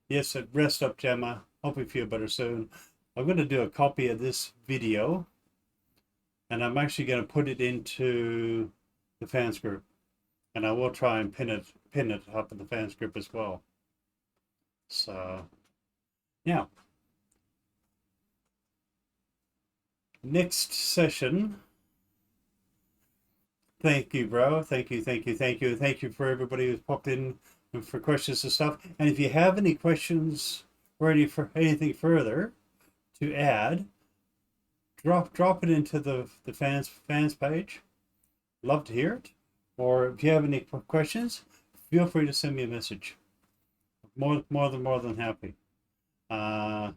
yes, rest up, Gemma. Hope you feel better soon. I'm going to do a copy of this video, and I'm actually going to put it into the fans group, and I will try and pin it up in the fans group as well. So, yeah. Next session. Thank you, bro. Thank you. Thank you for everybody who's popped in for questions and stuff. And if you have any questions or anything further to add, drop it into the fans page. Love to hear it. Or if you have any questions, feel free to send me a message. More than happy. Our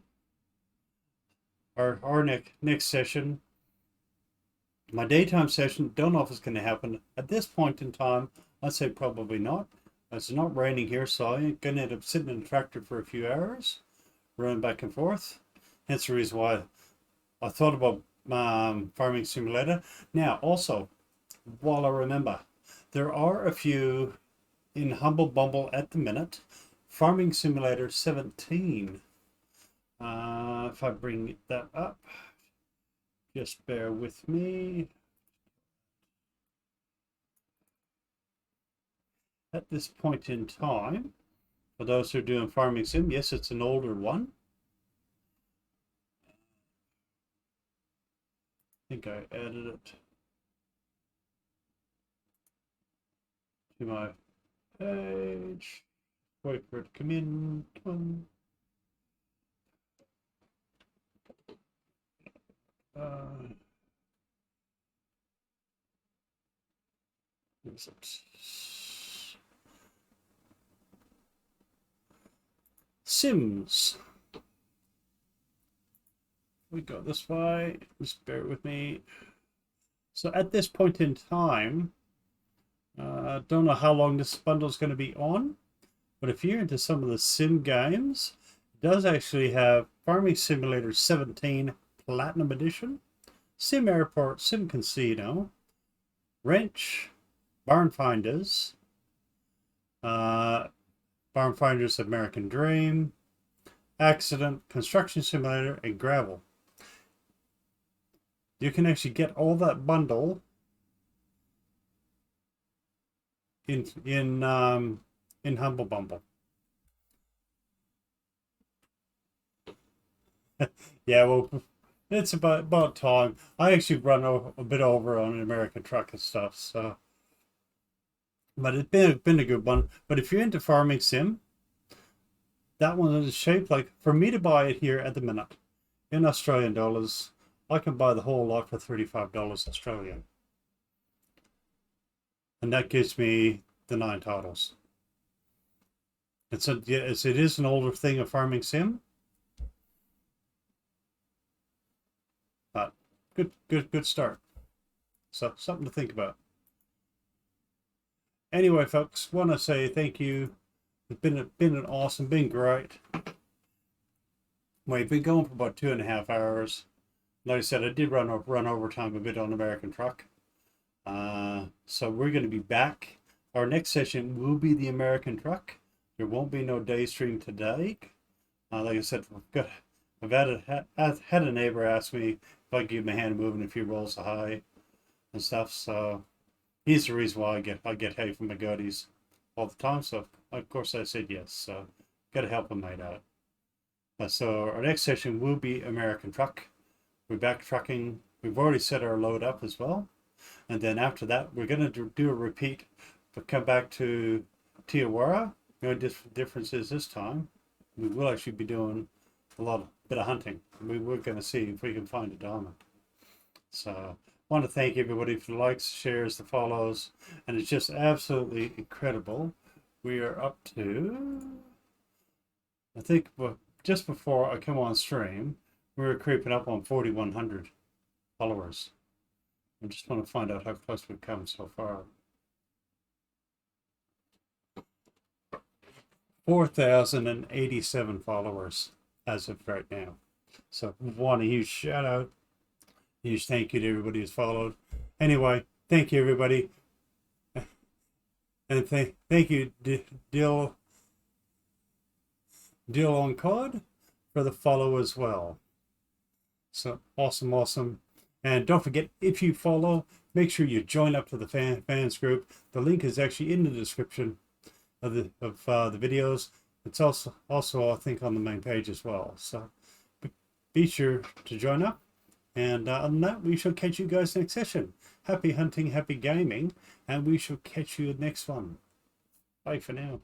next session, my daytime session, don't know if it's going to happen at this point in time. I'd say probably not. It's not raining here, so I'm going to end up sitting in the tractor for a few hours, running back and forth. Hence the reason why I thought about Farming Simulator. Now, also, while I remember, there are a few in Humble Bumble at the minute. Farming Simulator 17. If I bring that up, just bear with me. At this point in time, for those who are doing Farming Sim, yes, it's an older one. I think I added it to my page. Wait for it to come in. Is it? Sims. We go this way. Just bear with me. So at this point in time, don't know how long this bundle is going to be on, but if you're into some of the sim games, it does actually have Farming Simulator 17 Platinum Edition, Sim Airport, Sim Casino, Wrench, Barn Finders, Barn Finders American Dream, Accident, Construction Simulator, and Gravel. You can actually get all that bundle in Humble Bumble. Yeah, well, it's about time. I actually run a bit over on an American truck and stuff, so. But it's been a good one. But if you're into Farming Sim, that one is shaped like, for me to buy it here at the minute, in Australian dollars, I can buy the whole lot for $35 Australian. And that gives me the 9 titles. It is an older thing of Farming Sim, but good start. So something to think about. Anyway, folks, want to say thank you. It's been an awesome, been great. We've been going for about 2.5 hours. Like I said, I did run overtime a bit on American Truck. So we're going to be back. Our next session will be the American Truck. There won't be no day stream today. Like I said, I've had a neighbor ask me if I give him a hand moving a few rolls of hay and stuff. So he's the reason why I get hay from my goodies all the time. So of course I said yes. So got to help him out. So our next session will be American Truck. We're back trucking. We've already set our load up as well. And then after that, we're going to do a repeat, but come back to Tiawara. The only difference is this time, we will actually be doing a bit of hunting. We're going to see if we can find a diamond. So I want to thank everybody for the likes, shares, the follows, and it's just absolutely incredible. We are up to, I think, just before I come on stream, we were creeping up on 4,100 followers. I just want to find out how close we've come so far. 4,087 followers as of right now. So want a huge shout out, huge thank you to everybody who's followed. Anyway, thank you everybody, and thank you Dill on COD for the follow as well. So awesome. And don't forget, if you follow, make sure you join up to the fans group. The link is actually in the description of the videos. It's also I think on the main page as well. So be sure to join up. And other than that, we shall catch you guys next session. Happy hunting, happy gaming, and we shall catch you next one. Bye for now.